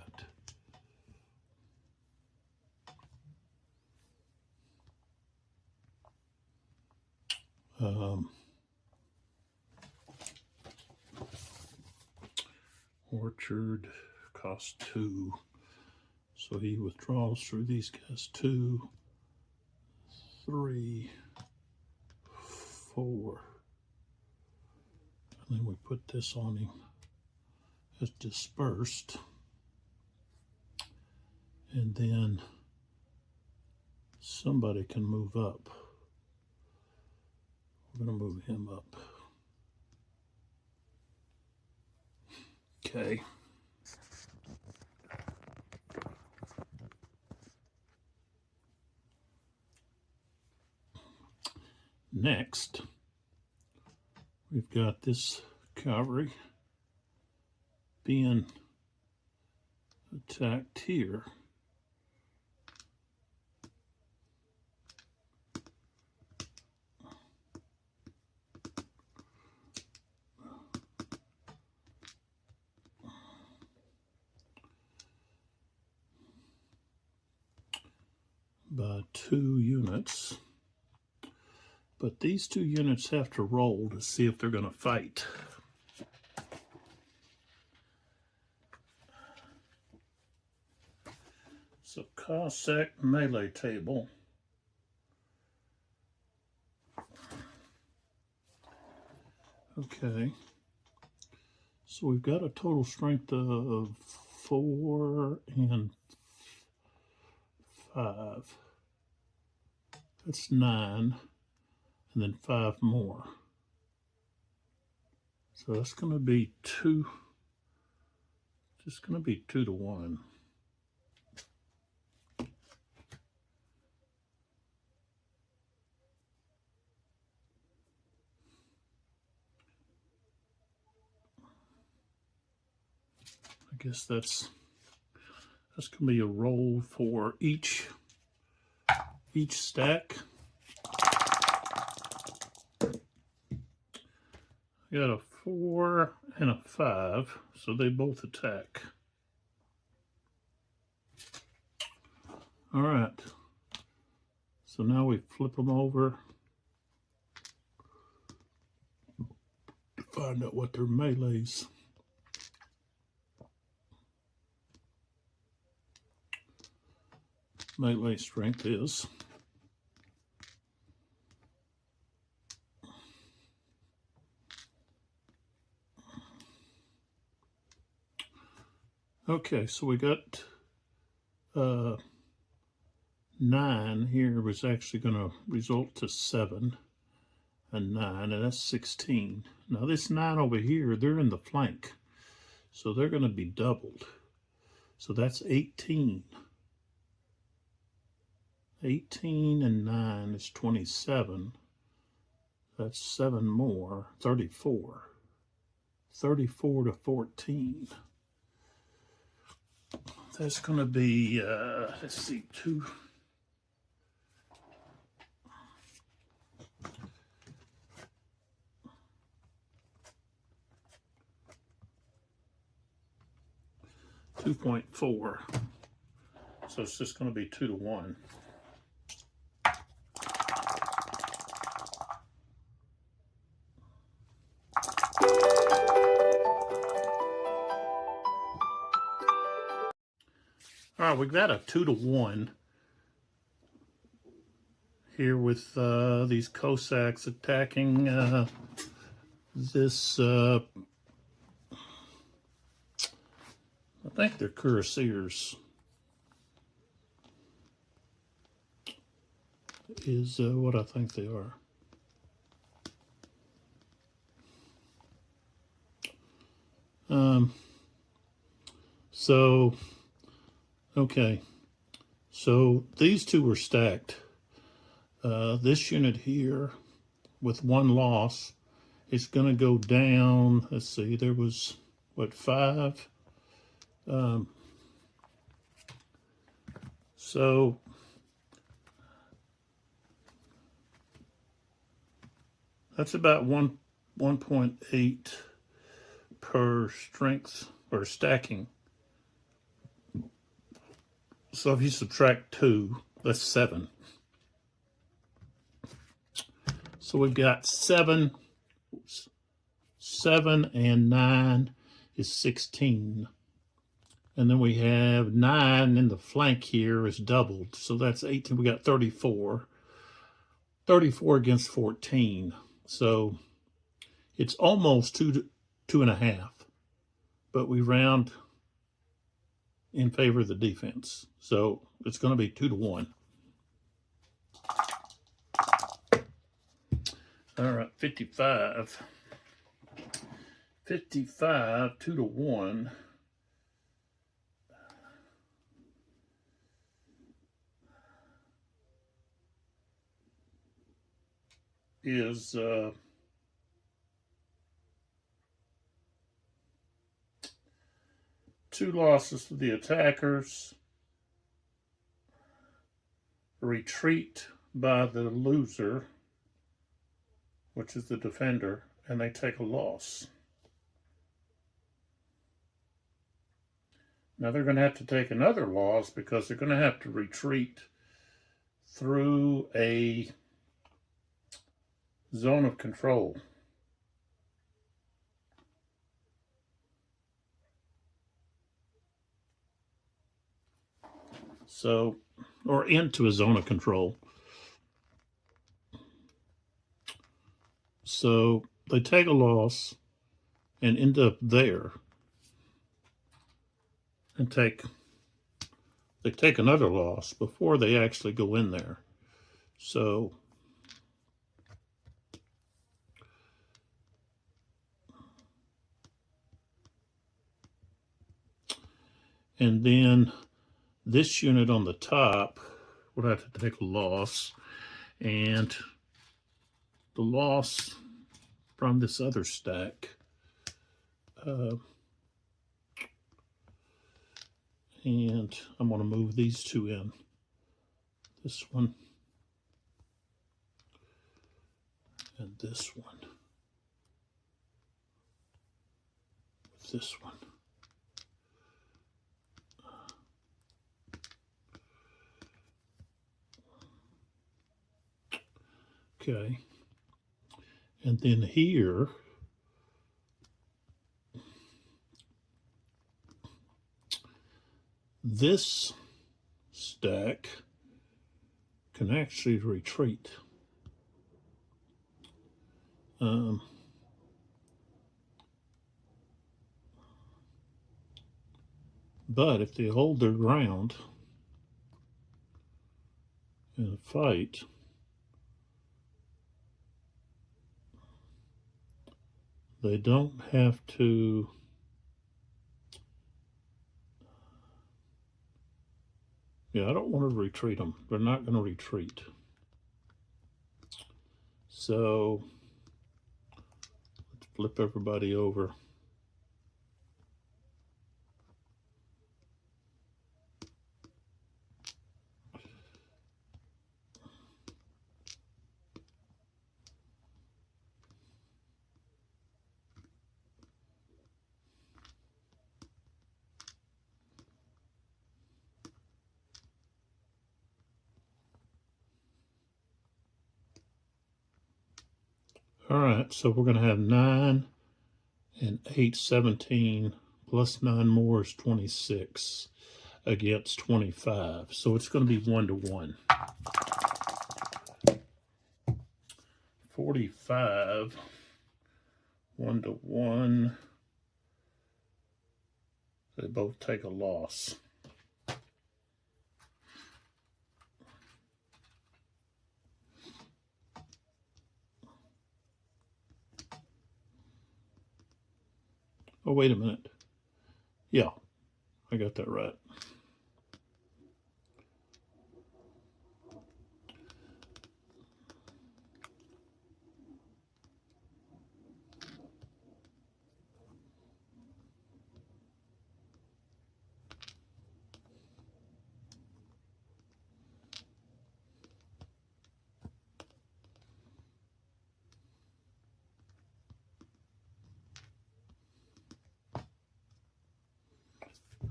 Orchard costs 2. So he withdraws through these guys 2, 3, 4. And then we put this on him as dispersed. And then somebody can move up. We're going to move him up. Okay. Next, we've got this cavalry being attacked here. By 2 units. But these 2 units have to roll to see if they're going to fight. So Cossack melee table. Okay. So we've got a total strength of 4 and 5. That's 9. And then 5 more. So that's going to be 2. Just going to be 2 to 1. I guess that's going to be a roll for each stack. I got a 4 and a 5, so they both attack. All right. So now we flip them over to find out what their melee's. Melee strength is. Okay, so we got 9 here was actually going to result to 7 and 9, and that's 16. Now this 9 over here, they're in the flank, so they're going to be doubled. So that's 18. 18 and 9 is 27. That's 7 more, 34. 34 to 14. That's going to be, let's see, 2. 2.4. So it's just going to be 2 to 1. All right, we've got a 2 to 1 here with these Cossacks attacking this. I think they're cuirassiers. Is what I think they are. So, okay. So these two were stacked. This unit here with 1 loss is going to go down. Let's see, there was, what, 5? So that's about 1.8 per strength or stacking. So if you subtract 2, that's 7. So we've got 7 and 9 is 16. And then we have 9 in the flank here is doubled. So that's 18. We got 34. 34 against 14. So it's almost 2.5. But we round in favor of the defense. So it's going to be 2 to 1. All right, 55. 55, 2 to 1. Is 2 losses for the attackers, retreat by the loser, which is the defender, and they take a loss. Now they're going to have to take another loss because they're going to have to retreat through a zone of control. So, or into a zone of control. So they take a loss and end up there and they take another loss before they actually go in there. So and then this unit on the top would have to take a loss, and the loss from this other stack and I'm going to move these 2 in. This one and this one. With this one. Okay. And then here, this stack can actually retreat. But if they hold their ground in a fight, they don't have to I don't want to retreat them. They're not going to retreat. So let's flip everybody over. All right, so we're going to have 9 and 8, 17, plus 9 more is 26 against 25. So it's going to be 1 to 1. 45, 1 to 1. They both take a loss. Oh, wait a minute. Yeah, I got that right.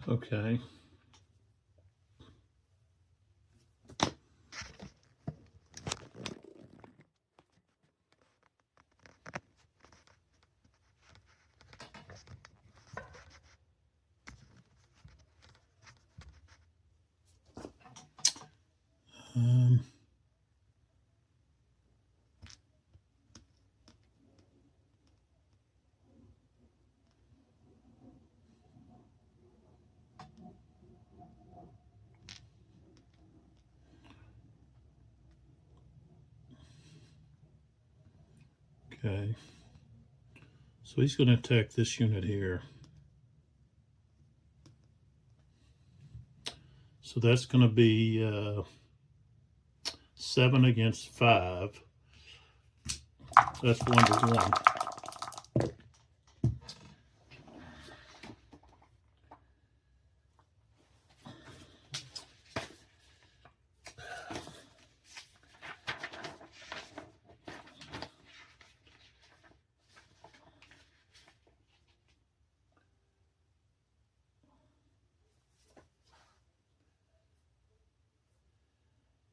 Okay. Um, okay. So he's going to attack this unit here. So that's going to be 7 against 5. That's 1 to 1.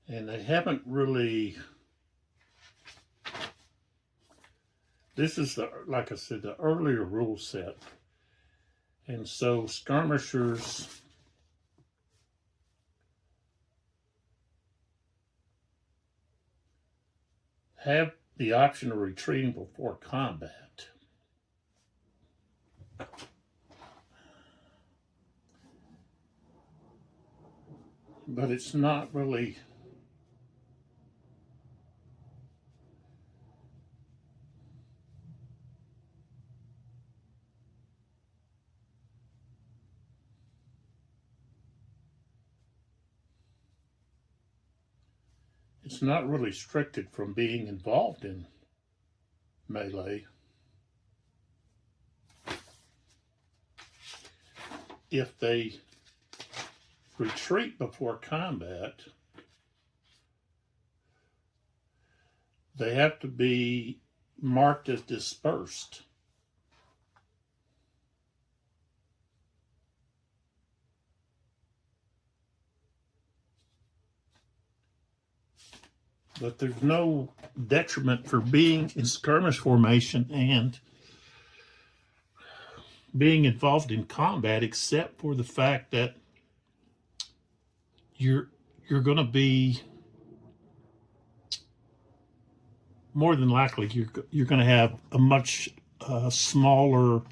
And they haven't really, this is the, like I said, the earlier rule set. And so skirmishers have the option of retreating before combat. But it's not really, it's not really restricted from being involved in melee. If they retreat before combat, they have to be marked as dispersed. But there's no detriment for being in skirmish formation and being involved in combat, except for the fact that you're going to be, more than likely you're going to have a much smaller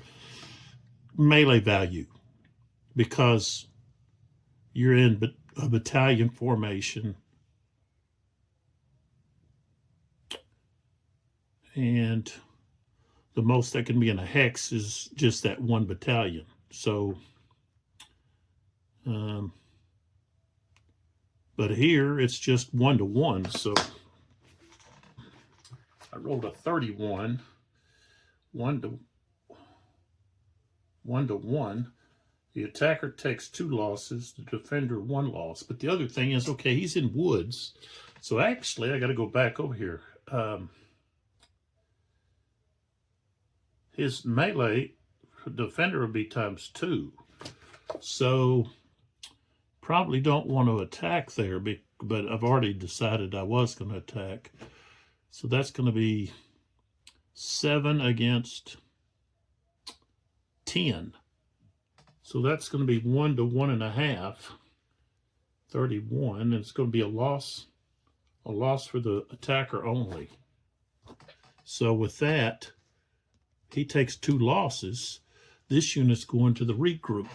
melee value because you're in a battalion formation, and the most that can be in a hex is just that one battalion. So, but here it's just 1 to 1. So I rolled a 31, 1 to 1. The attacker takes 2 losses, the defender 1 loss. But the other thing is, okay, he's in woods. So actually, I got to go back over here. His melee defender would be ×2. So probably don't want to attack there, but I've already decided I was going to attack. So that's going to be 7 against 10. So that's going to be 1 to 1.5. 31, and it's going to be a loss for the attacker only. So with that, he takes 2 losses. This unit's going to the regroup.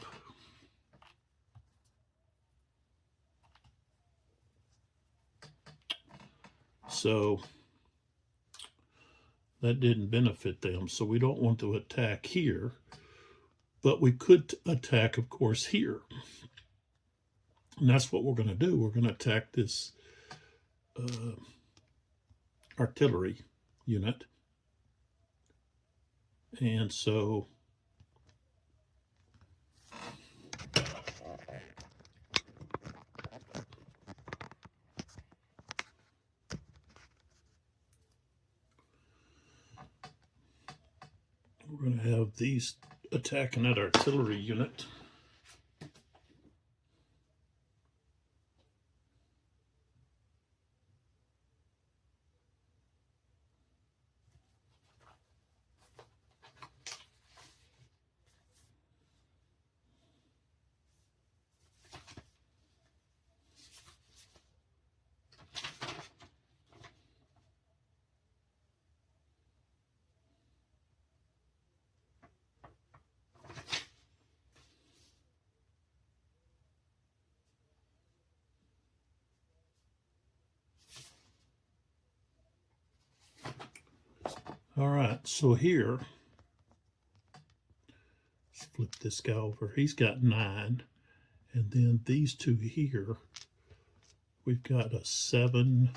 So that didn't benefit them. So we don't want to attack here, but we could attack, of course, here. And that's what we're going to do. We're going to attack this artillery unit. And so we're going to have these attacking that artillery unit. All right, so here, let's flip this guy over. He's got 9. And then these two here, we've got a 7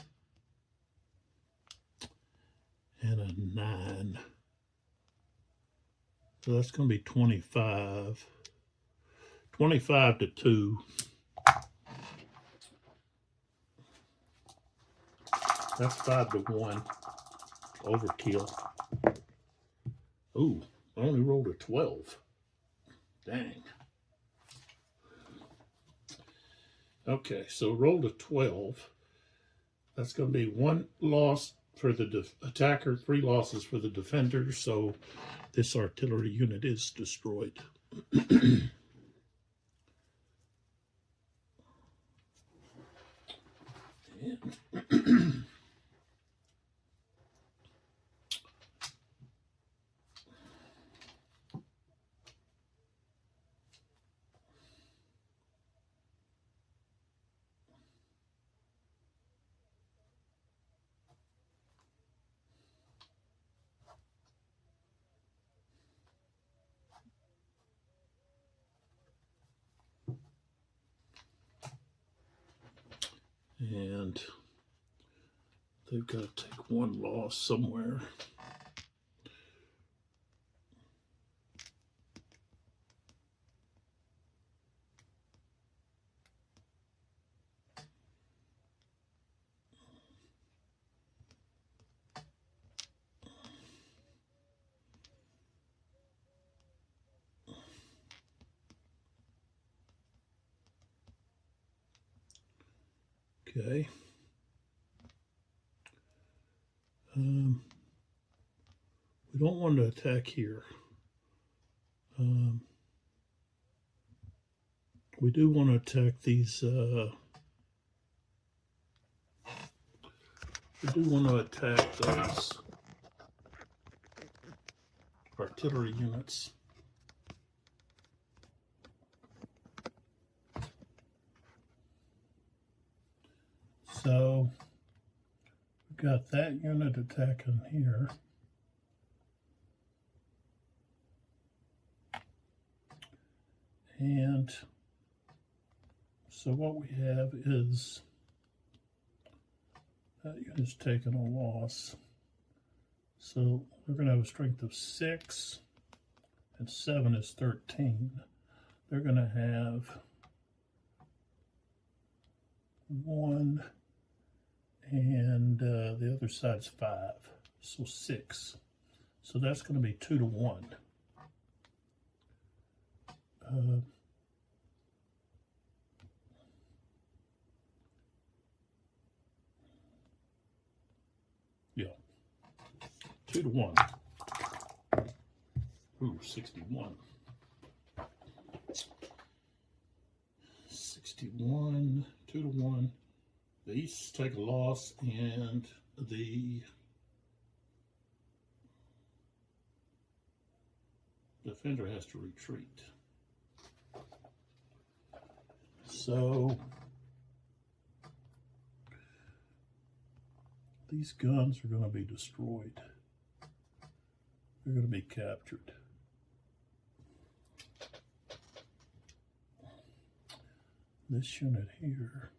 and a 9. So that's going to be 25. 25 to 2. That's 5 to 1. Overkill. Ooh, I only rolled a 12. Dang. Okay, so rolled a 12. That's going to be 1 loss for the attacker, 3 losses for the defender. So this artillery unit is destroyed. And they've got to take 1 loss somewhere. Okay. We don't want to attack here. We do want to attack these. We do want to attack those artillery units. So we've got that unit attacking here. And so what we have is that unit's taking a loss. So we're going to have a strength of 6, and 7 is 13. They're going to have 1, and the other side's 5, so 6. So that's going to be 2 to 1. Yeah, 2 to 1. Ooh, 61. 61, 2 to 1. The East take a loss, and the defender has to retreat. So these guns are going to be destroyed. They're going to be captured. This unit here.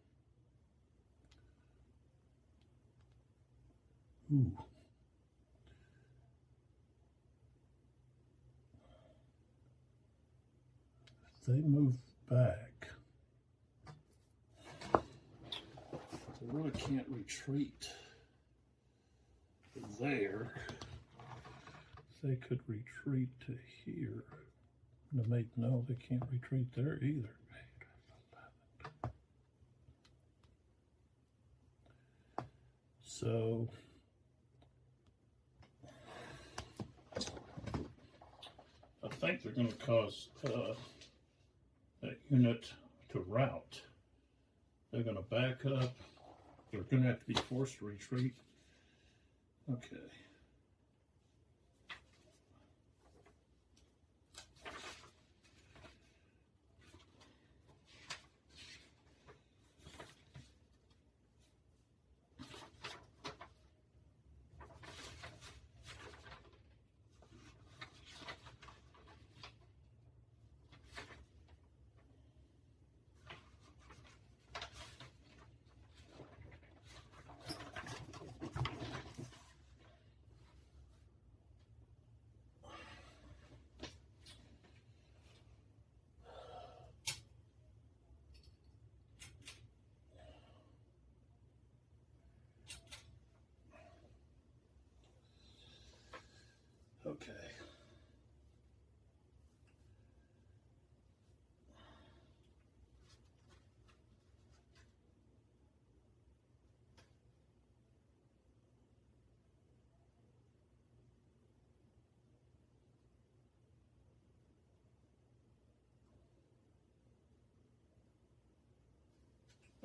Ooh. If they move back, they really can't retreat there. They could retreat to here. No, they can't retreat there either. So I think they're going to cause that unit to rout. They're going to back up. They're going to have to be forced to retreat. Okay. Okay.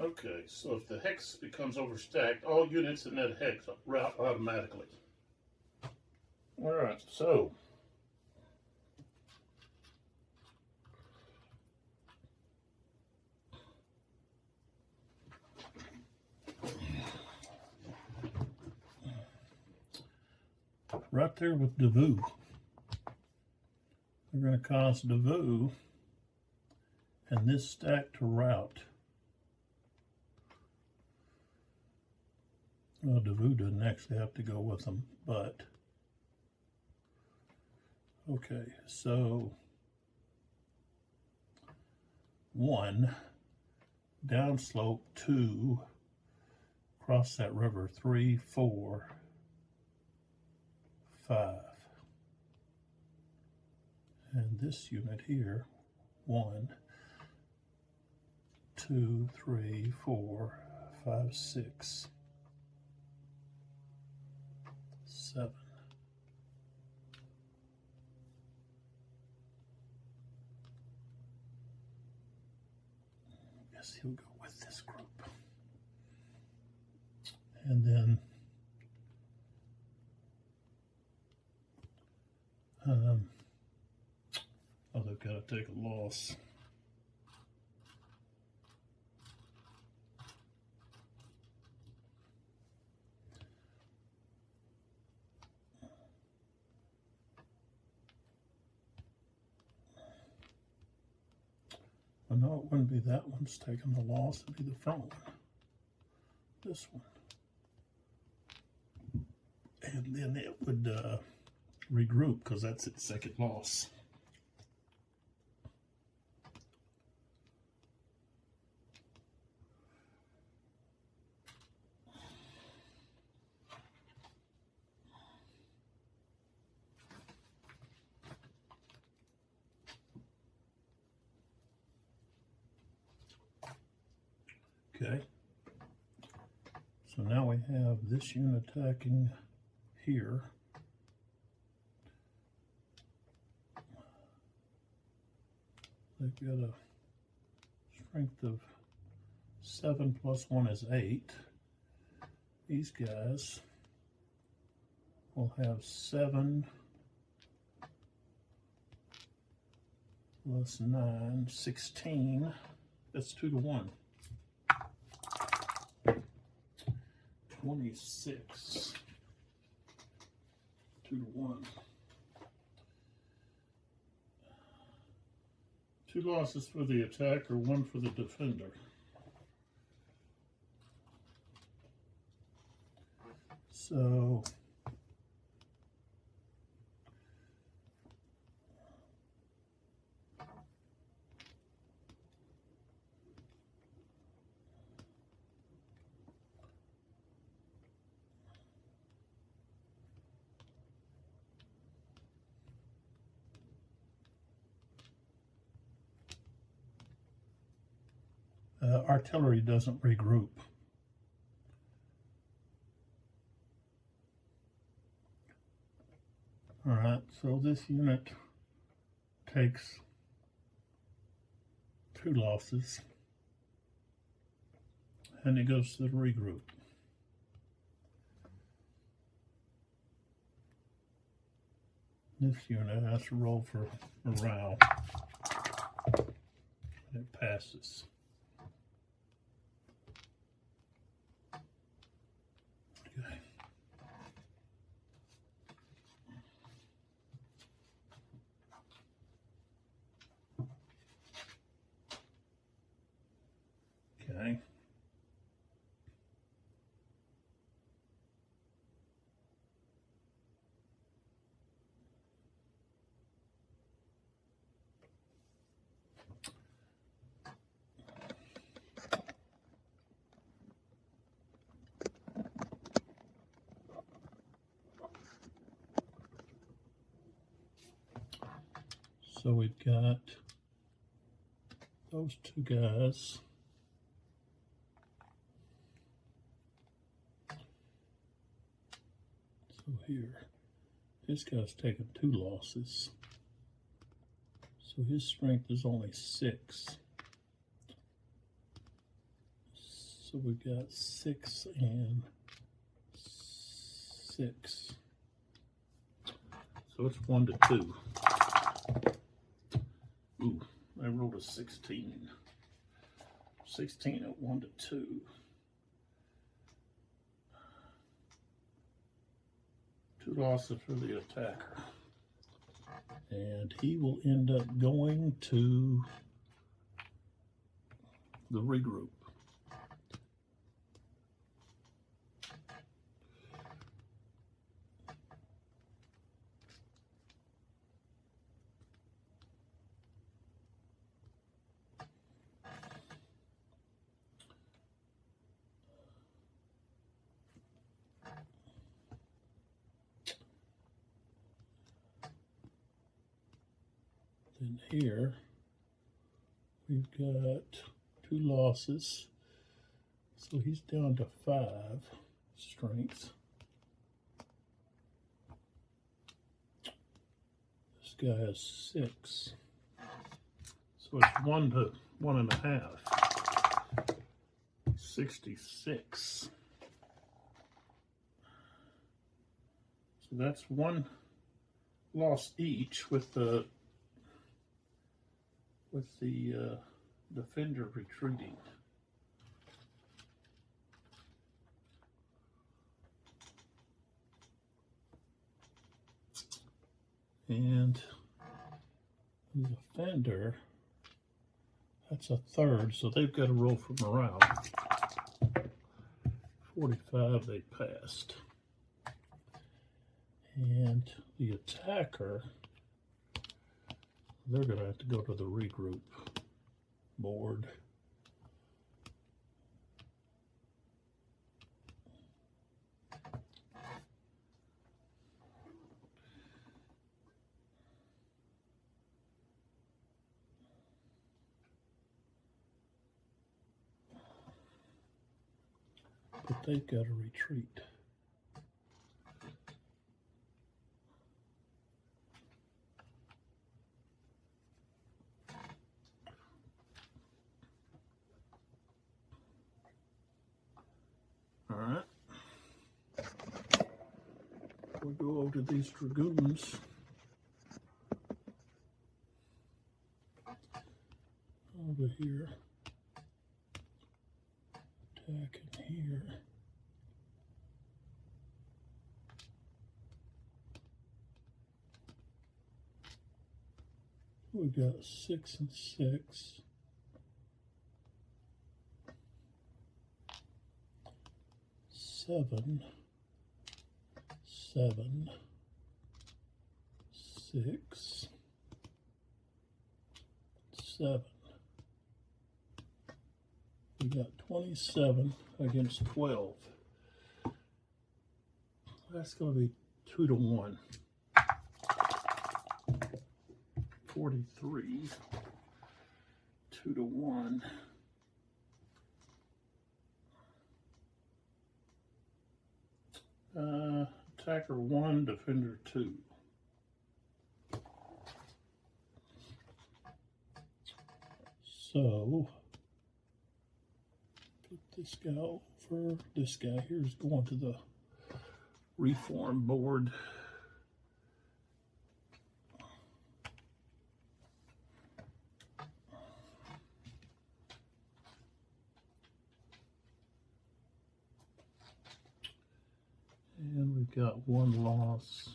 Okay, so if the hex becomes overstacked, all units in that hex route automatically. All right, so right there with Davu, they're going to cause Davu and this stack to rout. Well, Davu doesn't actually have to go with them, but okay, so 1, downslope 2, cross that river 3, 4, 5. And this unit here, 1, 2, 3, 4, 5, 6, 7. Guess he'll go with this group. And then oh, they've got to take a loss. Well, no, it wouldn't be that one's taking the loss. It'd be the front one. This one. And then it would regroup because that's its second loss. Okay, so now we have this unit attacking here, They've got a strength of 7 plus 1 is 8. These guys will have 7 plus 9, 16. That's 2 to 1. 26. 2 to 1. 2 losses for the attacker, 1 for the defender. So artillery doesn't regroup. All right, so this unit takes 2 losses and it goes to the regroup. This unit has to roll for morale and it passes. Okay. Okay. So we've got those 2 guys. So here, this guy's taken 2 losses. So his strength is only 6. So we've got 6 and 6. So it's 1 to 2. Ooh, I rolled a 16. 16 at 1 to 2. Two losses for the attacker. And he will end up going to the regroup. Then here, we've got 2 losses, so he's down to 5 strength. This guy has 6, so it's 1 to 1.5. 66. So that's 1 loss each with the defender retreating. And the defender, that's a 3rd, so they've got to roll for morale. 45, they passed. And the attacker, they're going to have to go to the regroup board. But they've got to retreat. we go over to these dragoons. Over here. Attacking here. We've got 6 and 6. 7, 7, 6, 7. We got 27 against 12. That's going to be 2 to 1. 43, 2 to 1. Attacker 1, defender 2. So, put this guy over. This guy here is going to the reform board. And we've got 1 loss.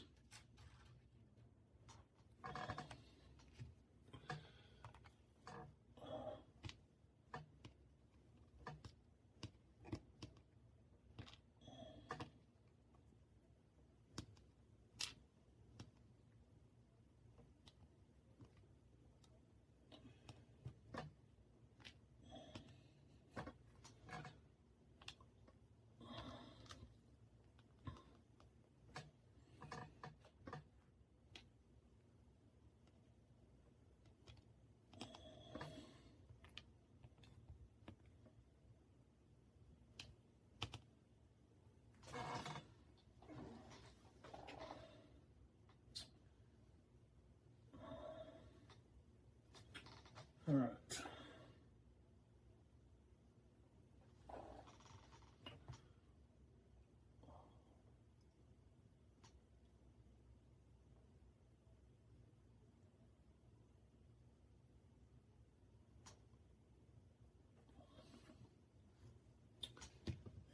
All right.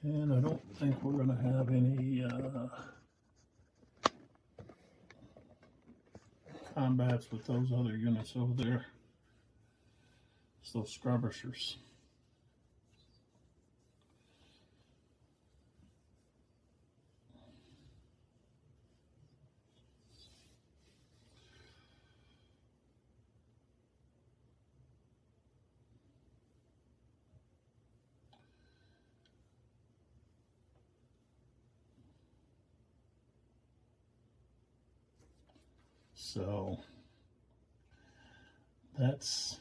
And I don't think we're going to have any combats with those other units over there. It's those skirmishers. So that's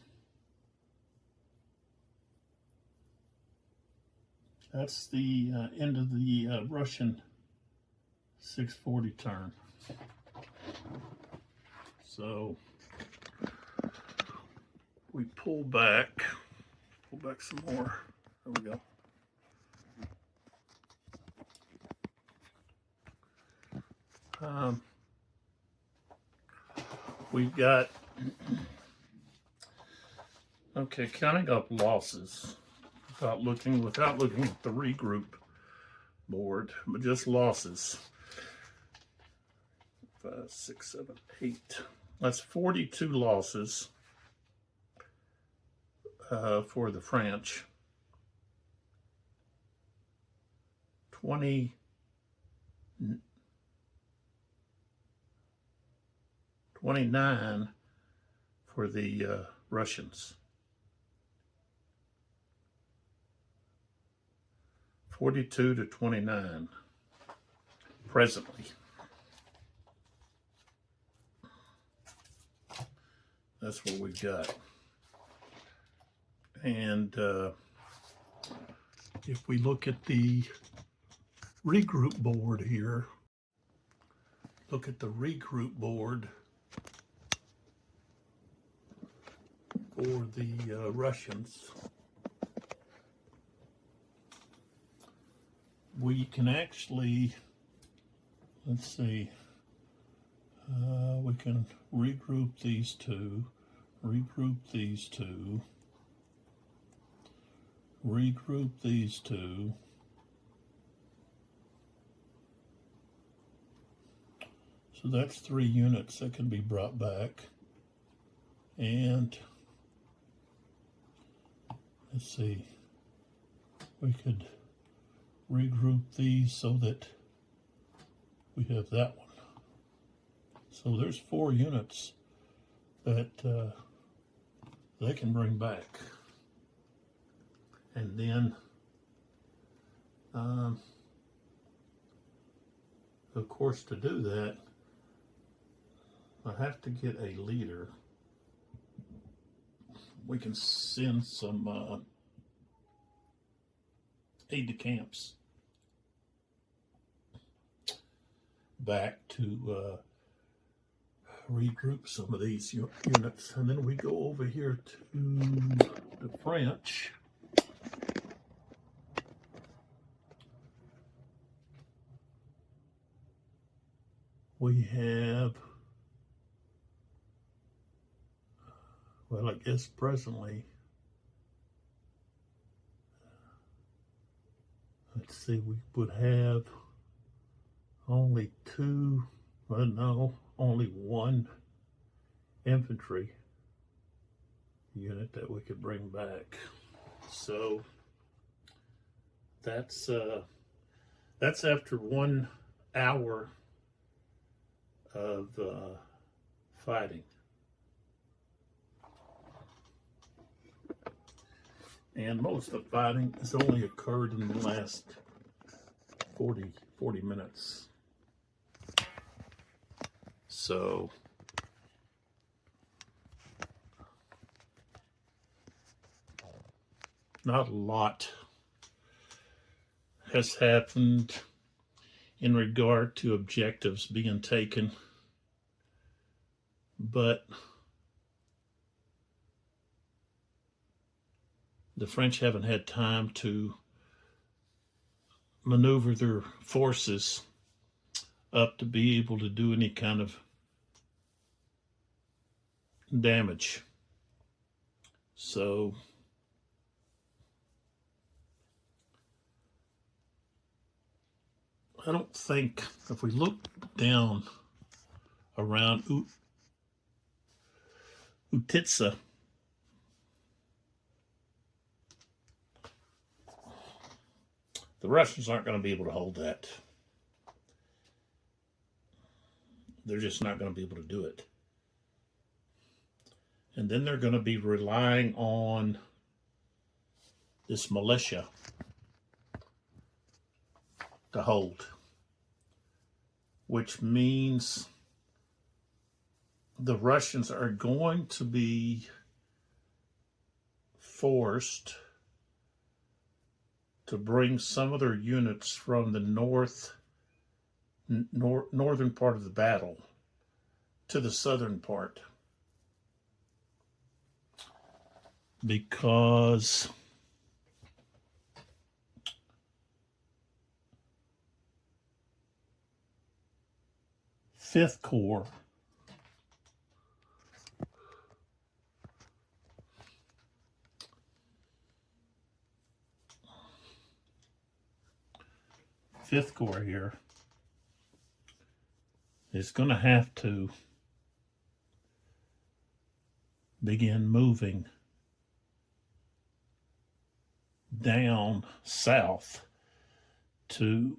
the end of the Russian 640 turn. So we pull back some more. There we go. We've got, okay, counting up losses without looking at the regroup board, but just losses. 5, 6, 7, 8. That's 42 losses for the French. 29 for the Russians. 42 to 29 presently. That's what we've got. And if we look at the regroup board here, look at the regroup board for the Russians, we can actually, let's see. We can regroup these two, regroup these two, regroup these two. So that's 3 units that can be brought back. And let's see, we could regroup these so that we have that one. So there's 4 units that they can bring back. And then, of course, to do that, I have to get a leader. We can send some aide-de-camps back to regroup some of these units. And then we go over here to the French. We have, well, I guess presently, let's see, we would have only 2, well, no, only 1 infantry unit that we could bring back. So that's after 1 hour of fighting. And most of the fighting has only occurred in the last 40 minutes. So not a lot has happened in regard to objectives being taken, but the French haven't had time to maneuver their forces up to be able to do any kind of damage. So I don't think, if we look down around Utitsa, the Russians aren't going to be able to hold that. They're just not going to be able to do it. And then they're going to be relying on this militia to hold, which means the Russians are going to be forced to bring some of their units from the northern part of the battle to the southern part, because Fifth Corps here is going to have to begin moving down south to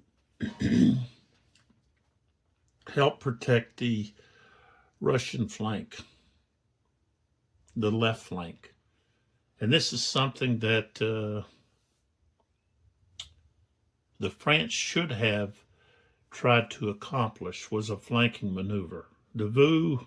help protect the Russian flank, the left flank. And this is something that the French should have tried to accomplish, was a flanking maneuver. Davout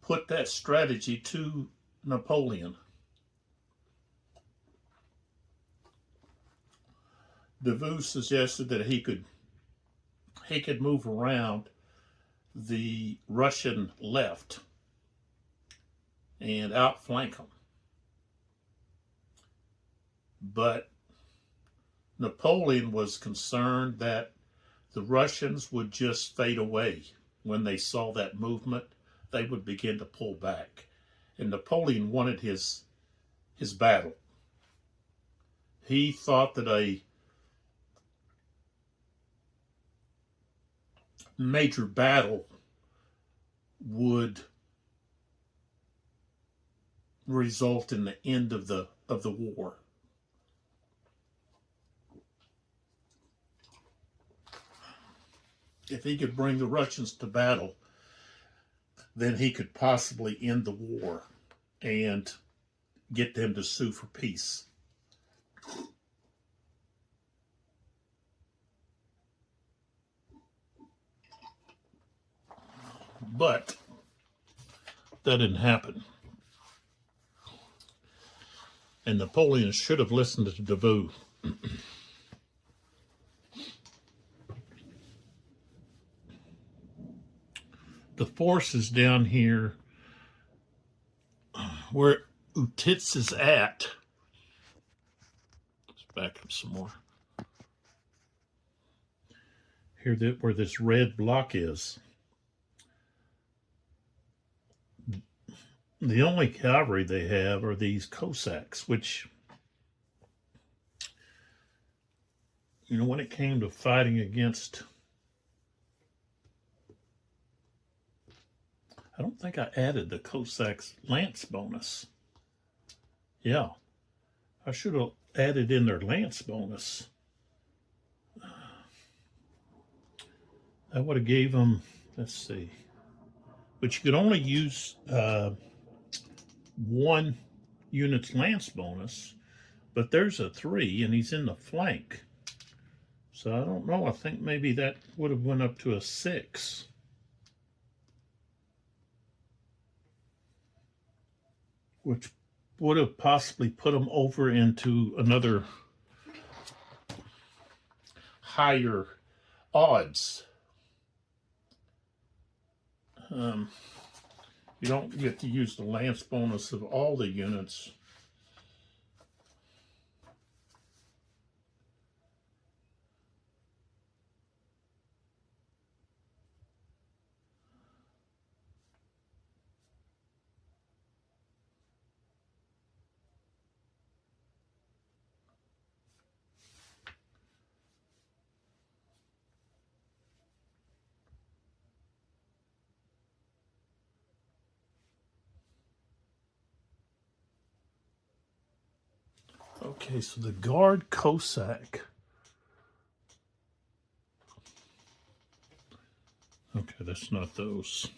put that strategy to Napoleon. Davout suggested that he could move around the Russian left and outflank them. But Napoleon was concerned that the Russians would just fade away. When they saw that movement, they would begin to pull back. And Napoleon wanted his battle. He thought that a major battle would result in the end of the war. If he could bring the Russians to battle, then he could possibly end the war and get them to sue for peace. But that didn't happen. And Napoleon should have listened to Davout. The forces down here where Utitz is at. Let's back up some more. Here, where this red block is. The only cavalry they have are these Cossacks, which, you know, when it came to fighting against, I don't think I added the Cossacks lance bonus. Yeah, I should have added in their lance bonus. I would have gave them, let's see, but you could only use one unit's lance bonus, but there's a 3 and he's in the flank. So I don't know, I think maybe that would have went up to a 6. Which would have possibly put him over into another higher odds. You don't get to use the lance bonus of all the units. Okay, so the Guard Cossack. Okay, that's not those.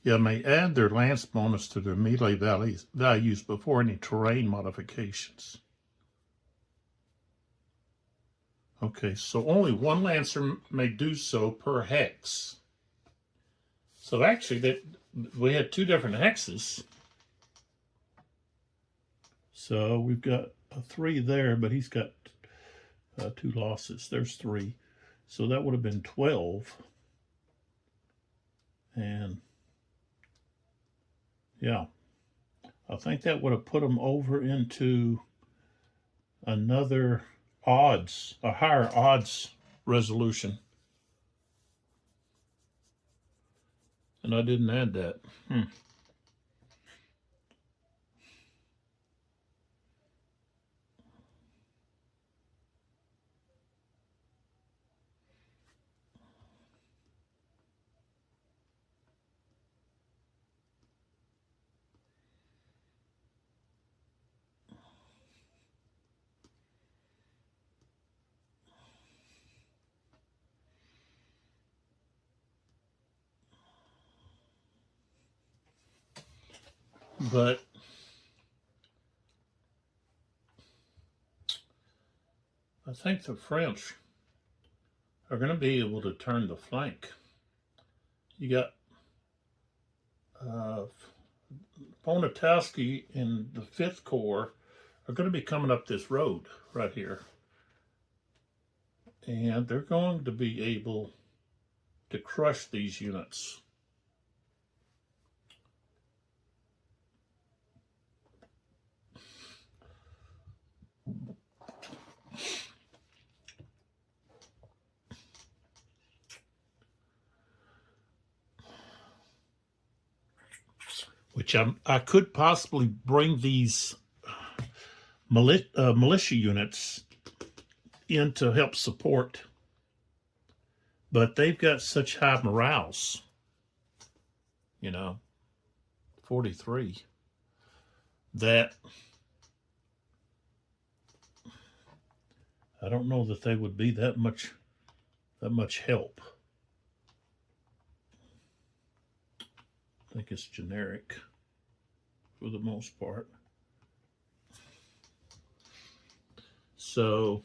Yeah, may add their lance bonus to their melee values before any terrain modifications. Okay, so only one lancer may do so per hex. So actually, we had 2 different hexes. So we've got a 3 there, but he's got 2 losses. There's 3. So that would have been 12. And yeah, I think that would have put him over into another odds, a higher odds resolution. And I didn't add that. But I think the French are going to be able to turn the flank. You got Poniatowski and the 5th Corps are going to be coming up this road right here. And they're going to be able to crush these units. Which I could possibly bring these militia units in to help support, but they've got such high morales, 43, that I don't know that they would be that much help. I think it's generic for the most part. So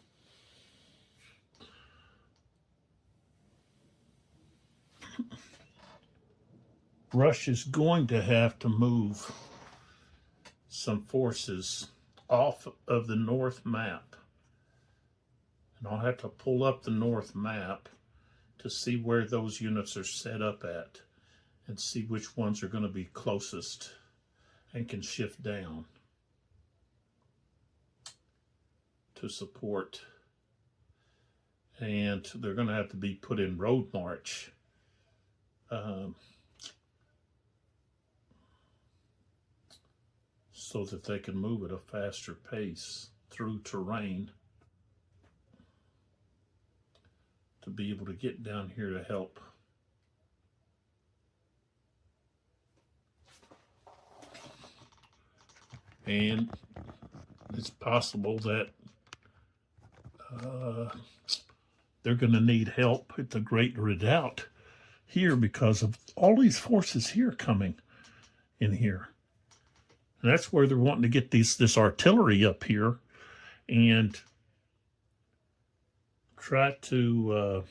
Russia's going to have to move some forces off of the north map. And I'll have to pull up the north map to see where those units are set up at and see which ones are going to be closest and can shift down to support. And they're going to have to be put in road march. So that they can move at a faster pace through terrain to be able to get down here to help. And it's possible that they're going to need help at the Great Redoubt here because of all these forces here coming in here. And that's where they're wanting to get this artillery up here and try to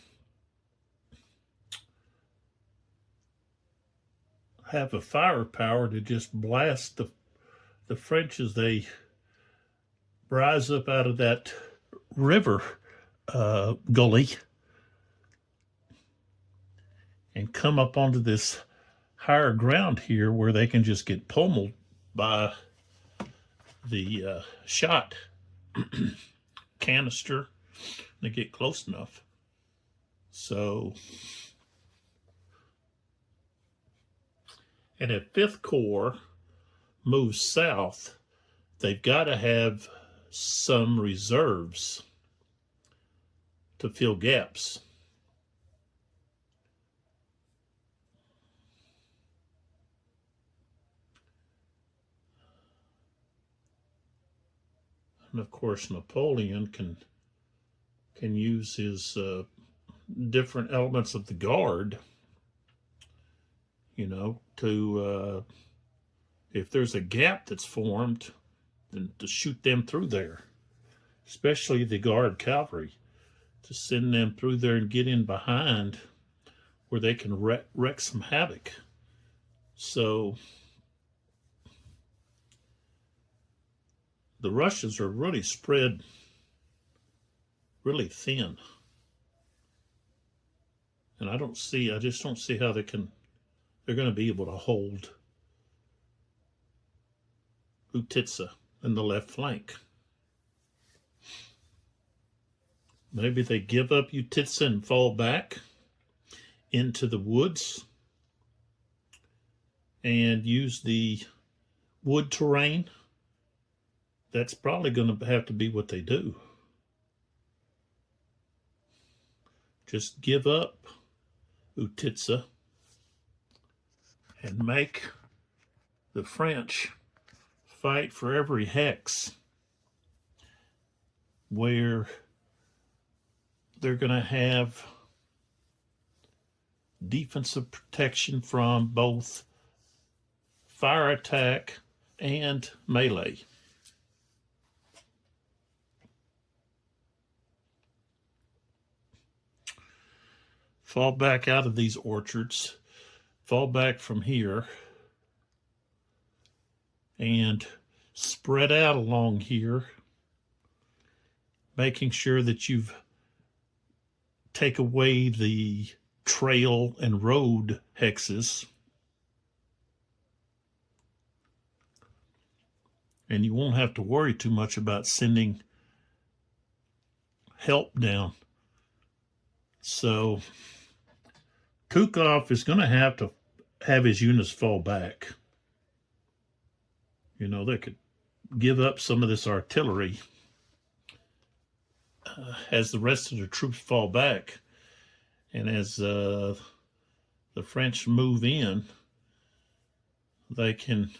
have a firepower to just blast the French as they rise up out of that river gully and come up onto this higher ground here where they can just get pummeled by the shot canister. They get close enough. So, and if 5th Corps moves south, they've got to have some reserves to fill gaps. And of course, Napoleon can use his different elements of the guard, to, if there's a gap that's formed, then to shoot them through there, especially the guard cavalry, to send them through there and get in behind where they can wreak some havoc. So the Russians are really spread really thin. And I just don't see how they're going to be able to hold Utitsa in the left flank. Maybe they give up Utitsa and fall back into the woods and use the wood terrain. That's probably going to have to be what they do. Just give up Utitsa and make the French fight for every hex where they're going to have defensive protection from both fire attack and melee. Fall back out of these orchards, fall back from here, and spread out along here, making sure that you've take away the trail and road hexes, and you won't have to worry too much about sending help down. So Kukov is going to have his units fall back. You know, they could give up some of this artillery as the rest of the troops fall back, and as the French move in, they can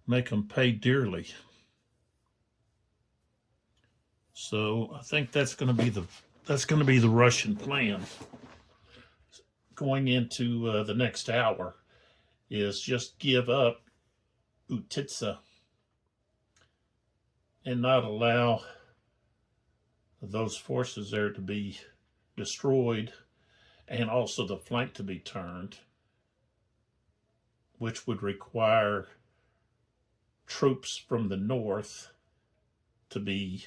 make them pay dearly. So I think that's going to be the Russian plan going into the next hour, is just give up Utitsa and not allow those forces there to be destroyed, and also the flank to be turned, which would require troops from the north to be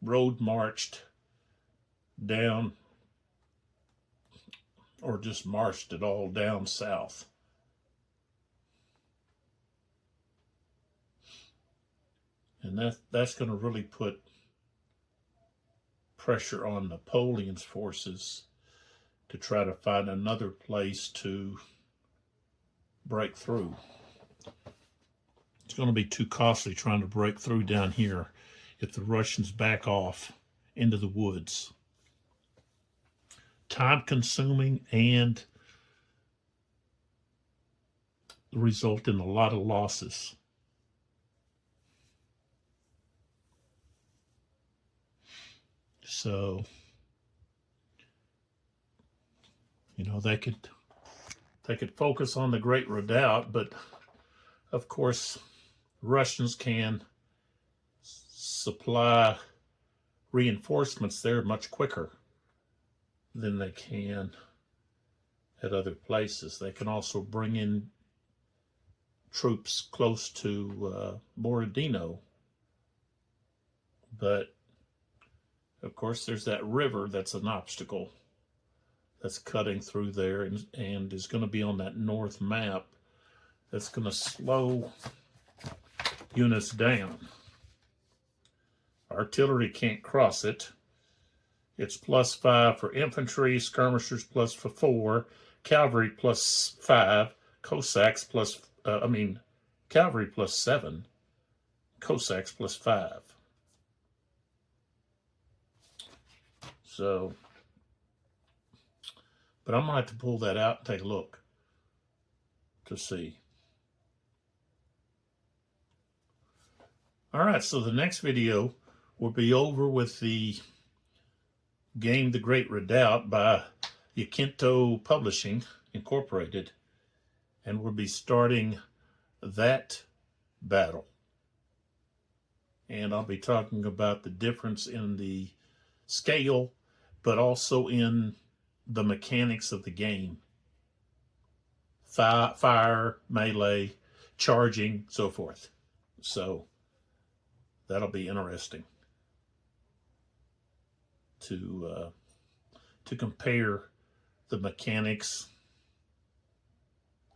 road marched down, or just marched it all down south. And that's going to really put pressure on Napoleon's forces to try to find another place to break through. It's going to be too costly trying to break through down here if the Russians back off into the woods. Time consuming and result in a lot of losses. So, you know, they could focus on the Great Redoubt, but of course, Russians can supply reinforcements there much quicker than they can at other places. They can also bring in troops close to Borodino, but of course there's that river that's an obstacle that's cutting through there, and is going to be on that north map. That's going to slow units down. Artillery can't cross it. It's +5 for infantry, skirmishers +4, cavalry +5, Cossacks cavalry +7, Cossacks +5. So, but I'm going to have to pull that out and take a look to see. All right, so the next video will be over with the game The Great Redoubt by Yaquinto Publishing Incorporated, and we'll be starting that battle. And I'll be talking about the difference in the scale, but also in the mechanics of the game. Fire, melee, charging, so forth. So that'll be interesting to compare the mechanics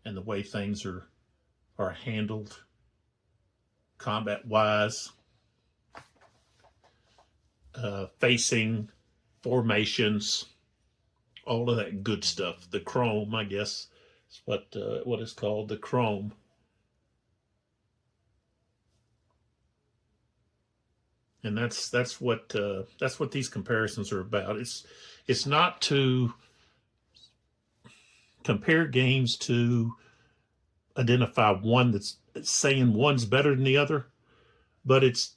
and the way things are handled combat-wise, facing, formations, all of that good stuff. The chrome, I guess, is what is called the chrome. And that's what these comparisons are about. It's not to compare games to identify one that's saying one's better than the other, but it's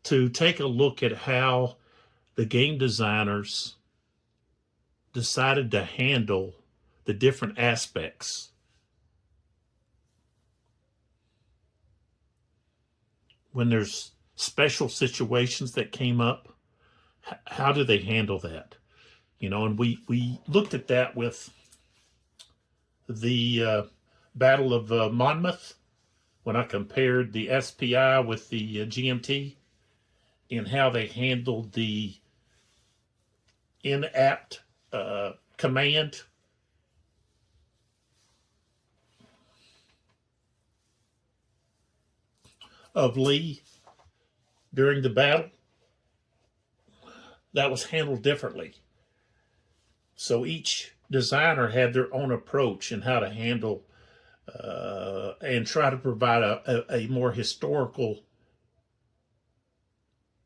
to take a look at how the game designers decided to handle the different aspects. When there's special situations that came up, how do they handle that? You know, and we looked at that with the Battle of Monmouth, when I compared the SPI with the GMT and how they handled the inapt command of Lee during the battle, that was handled differently. So each designer had their own approach in how to handle and try to provide a more historical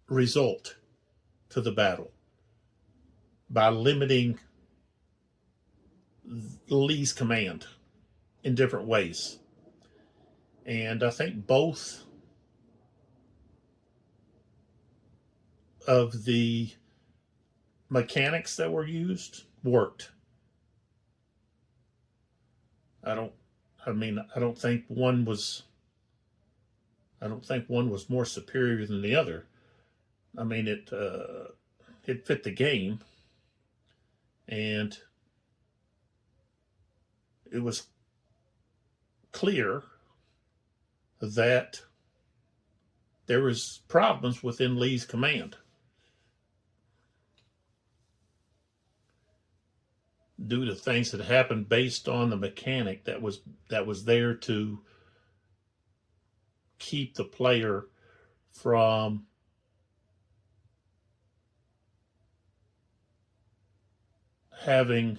result to the battle by limiting Lee's command in different ways. And I think both of the mechanics that were used worked. I don't think one was more superior than the other. I mean, it fit the game, and it was clear that there was problems within Lee's command due to things that happened based on the mechanic that was there to keep the player from having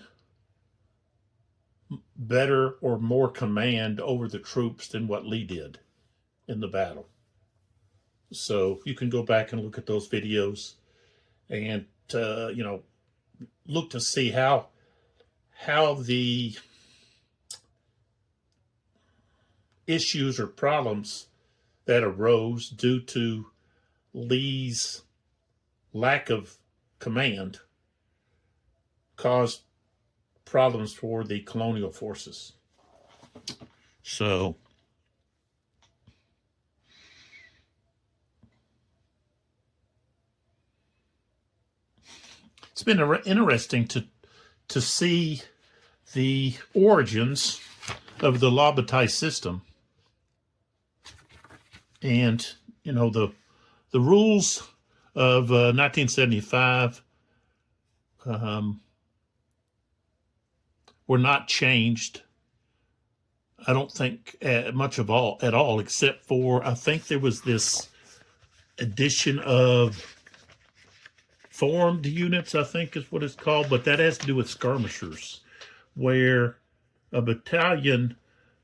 better or more command over the troops than what Lee did in the battle. So you can go back and look at those videos and look to see how the issues or problems that arose due to Lee's lack of command caused problems for the colonial forces. So it's been interesting to see the origins of the La Bataille system, and the rules of 1975 were not changed. I don't think much at all, except for I think there was this addition of formed units, I think is what it's called, but that has to do with skirmishers, where a battalion,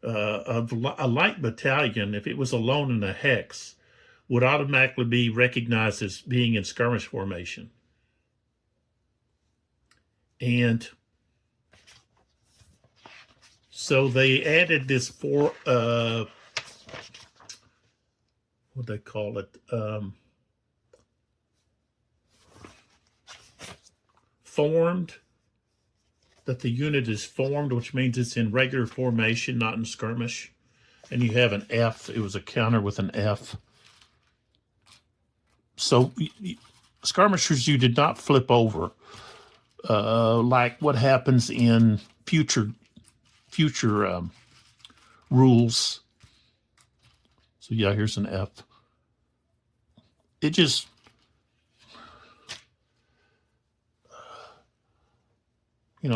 a light battalion, if it was alone in a hex, would automatically be recognized as being in skirmish formation. And so they added this what they call it, formed, that the unit is formed, which means it's in regular formation, not in skirmish. And you have an F. It was a counter with an F. So skirmishers, you did not flip over like what happens in future rules. So yeah, here's an F. It just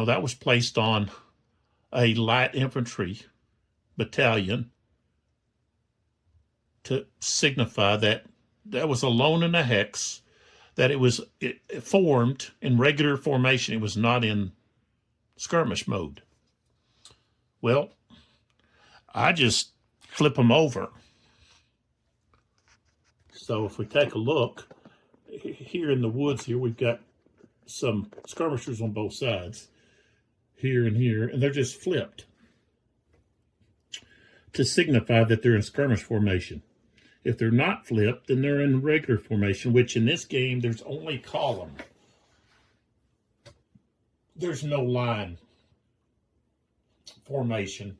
that was placed on a light infantry battalion to signify that was alone in a hex, that it formed in regular formation. It was not in skirmish mode. Well, I just flip them over. So if we take a look here in the woods here, we've got some skirmishers on both sides, here and here, and they're just flipped to signify that they're in skirmish formation. If they're not flipped, then they're in regular formation, which in this game, there's only column. There's no line formation.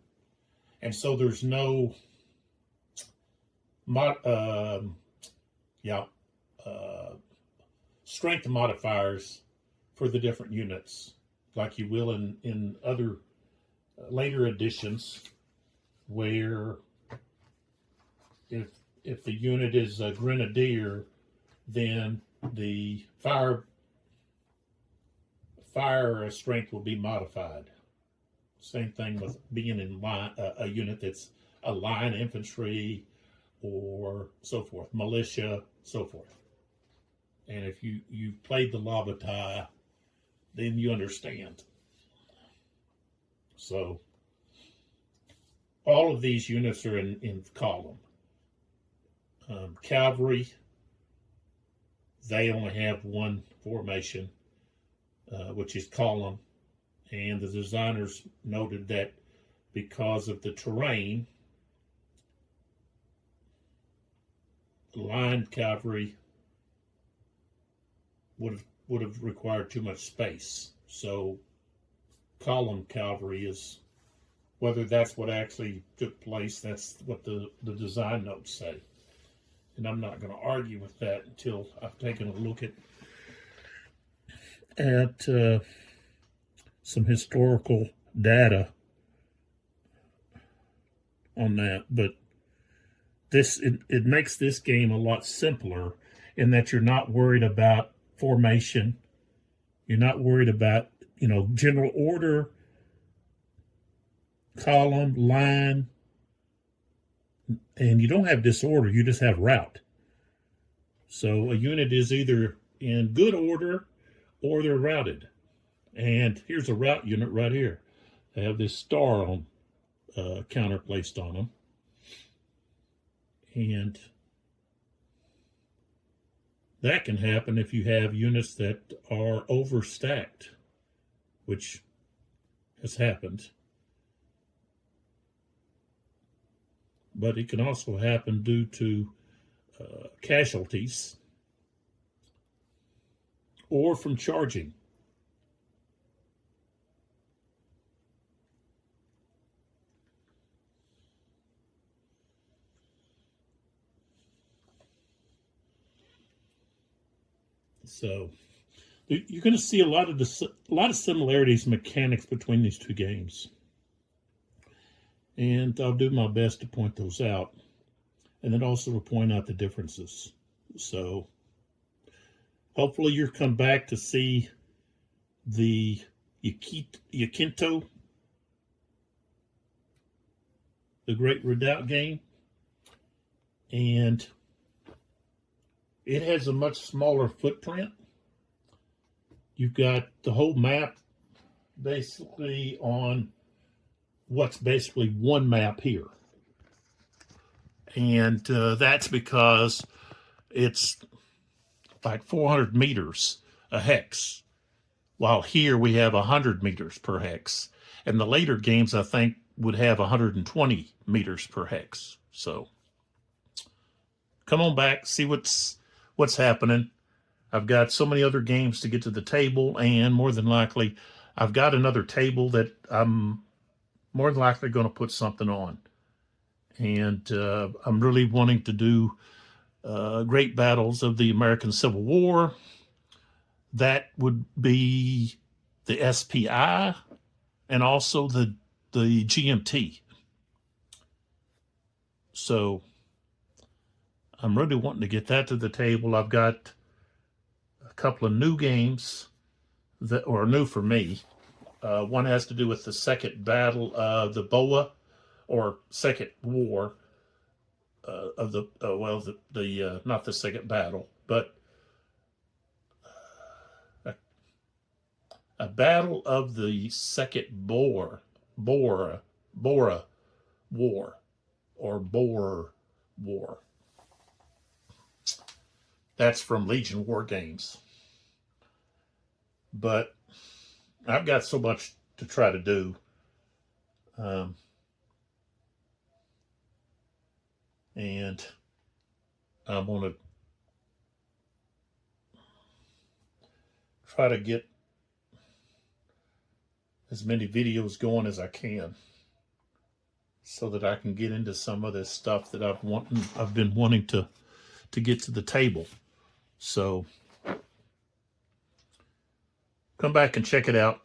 And so there's no strength modifiers for the different units, like you will in other later editions where if the unit is a grenadier, then the fire strength will be modified. Same thing with being in line, a unit that's a line infantry or so forth, militia, so forth. And if you've played the Labatai, then you understand. So all of these units are in column. Cavalry, they only have one formation, which is column. And the designers noted that because of the terrain, line cavalry would have required too much space. So column cavalry is, whether that's what actually took place, that's what the design notes say. And I'm not going to argue with that until I've taken a look at some historical data on that. But it makes this game a lot simpler in that you're not worried about formation. You're not worried about, general order, column, line, and you don't have disorder, you just have route. So a unit is either in good order or they're routed. And here's a route unit right here. They have this star on counter placed on them. And that can happen if you have units that are overstacked, which has happened. But it can also happen due to casualties or from charging. So you're going to see a lot of similarities, mechanics between these two games, and I'll do my best to point those out, and then also to point out the differences. So hopefully you'll come back to see the Yaquinto, the Great Redoubt game, and it has a much smaller footprint. You've got the whole map basically on what's basically one map here. And that's because it's like 400 meters a hex, while here we have 100 meters per hex. And the later games, I think, would have 120 meters per hex. So come on back, see what's happening. I've got so many other games to get to the table, and more than likely, I've got another table that I'm more than likely going to put something on. And I'm really wanting to do great battles of the American Civil War. That would be the SPI and also the GMT. So I'm really wanting to get that to the table. I've got a couple of new games that are new for me. One has to do with the second battle of the Boa, or second war of the not the second battle, but a battle of the second Bora War, or Boer War. That's from Legion War Games. But I've got so much to try to do. And I'm going to try to get as many videos going as I can, so that I can get into some of this stuff that I've been wanting to get to the table. So come back and check it out,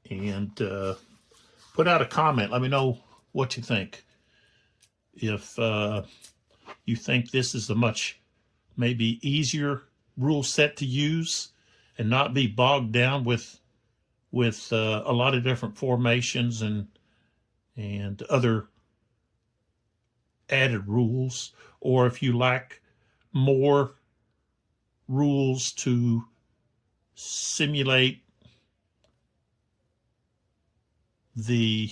and put out a comment. Let me know what you think. If you think this is a much maybe easier rule set to use and not be bogged down with a lot of different formations and other added rules, or if you like more rules to simulate the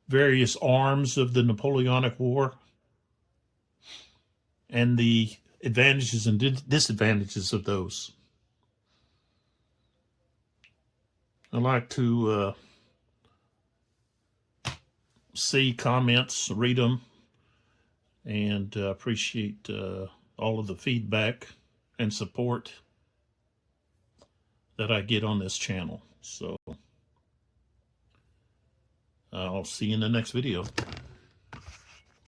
various arms of the Napoleonic War and the advantages and disadvantages of those. I like to see comments, read them, and appreciate all of the feedback and support that I get on this channel. So I'll see you in the next video.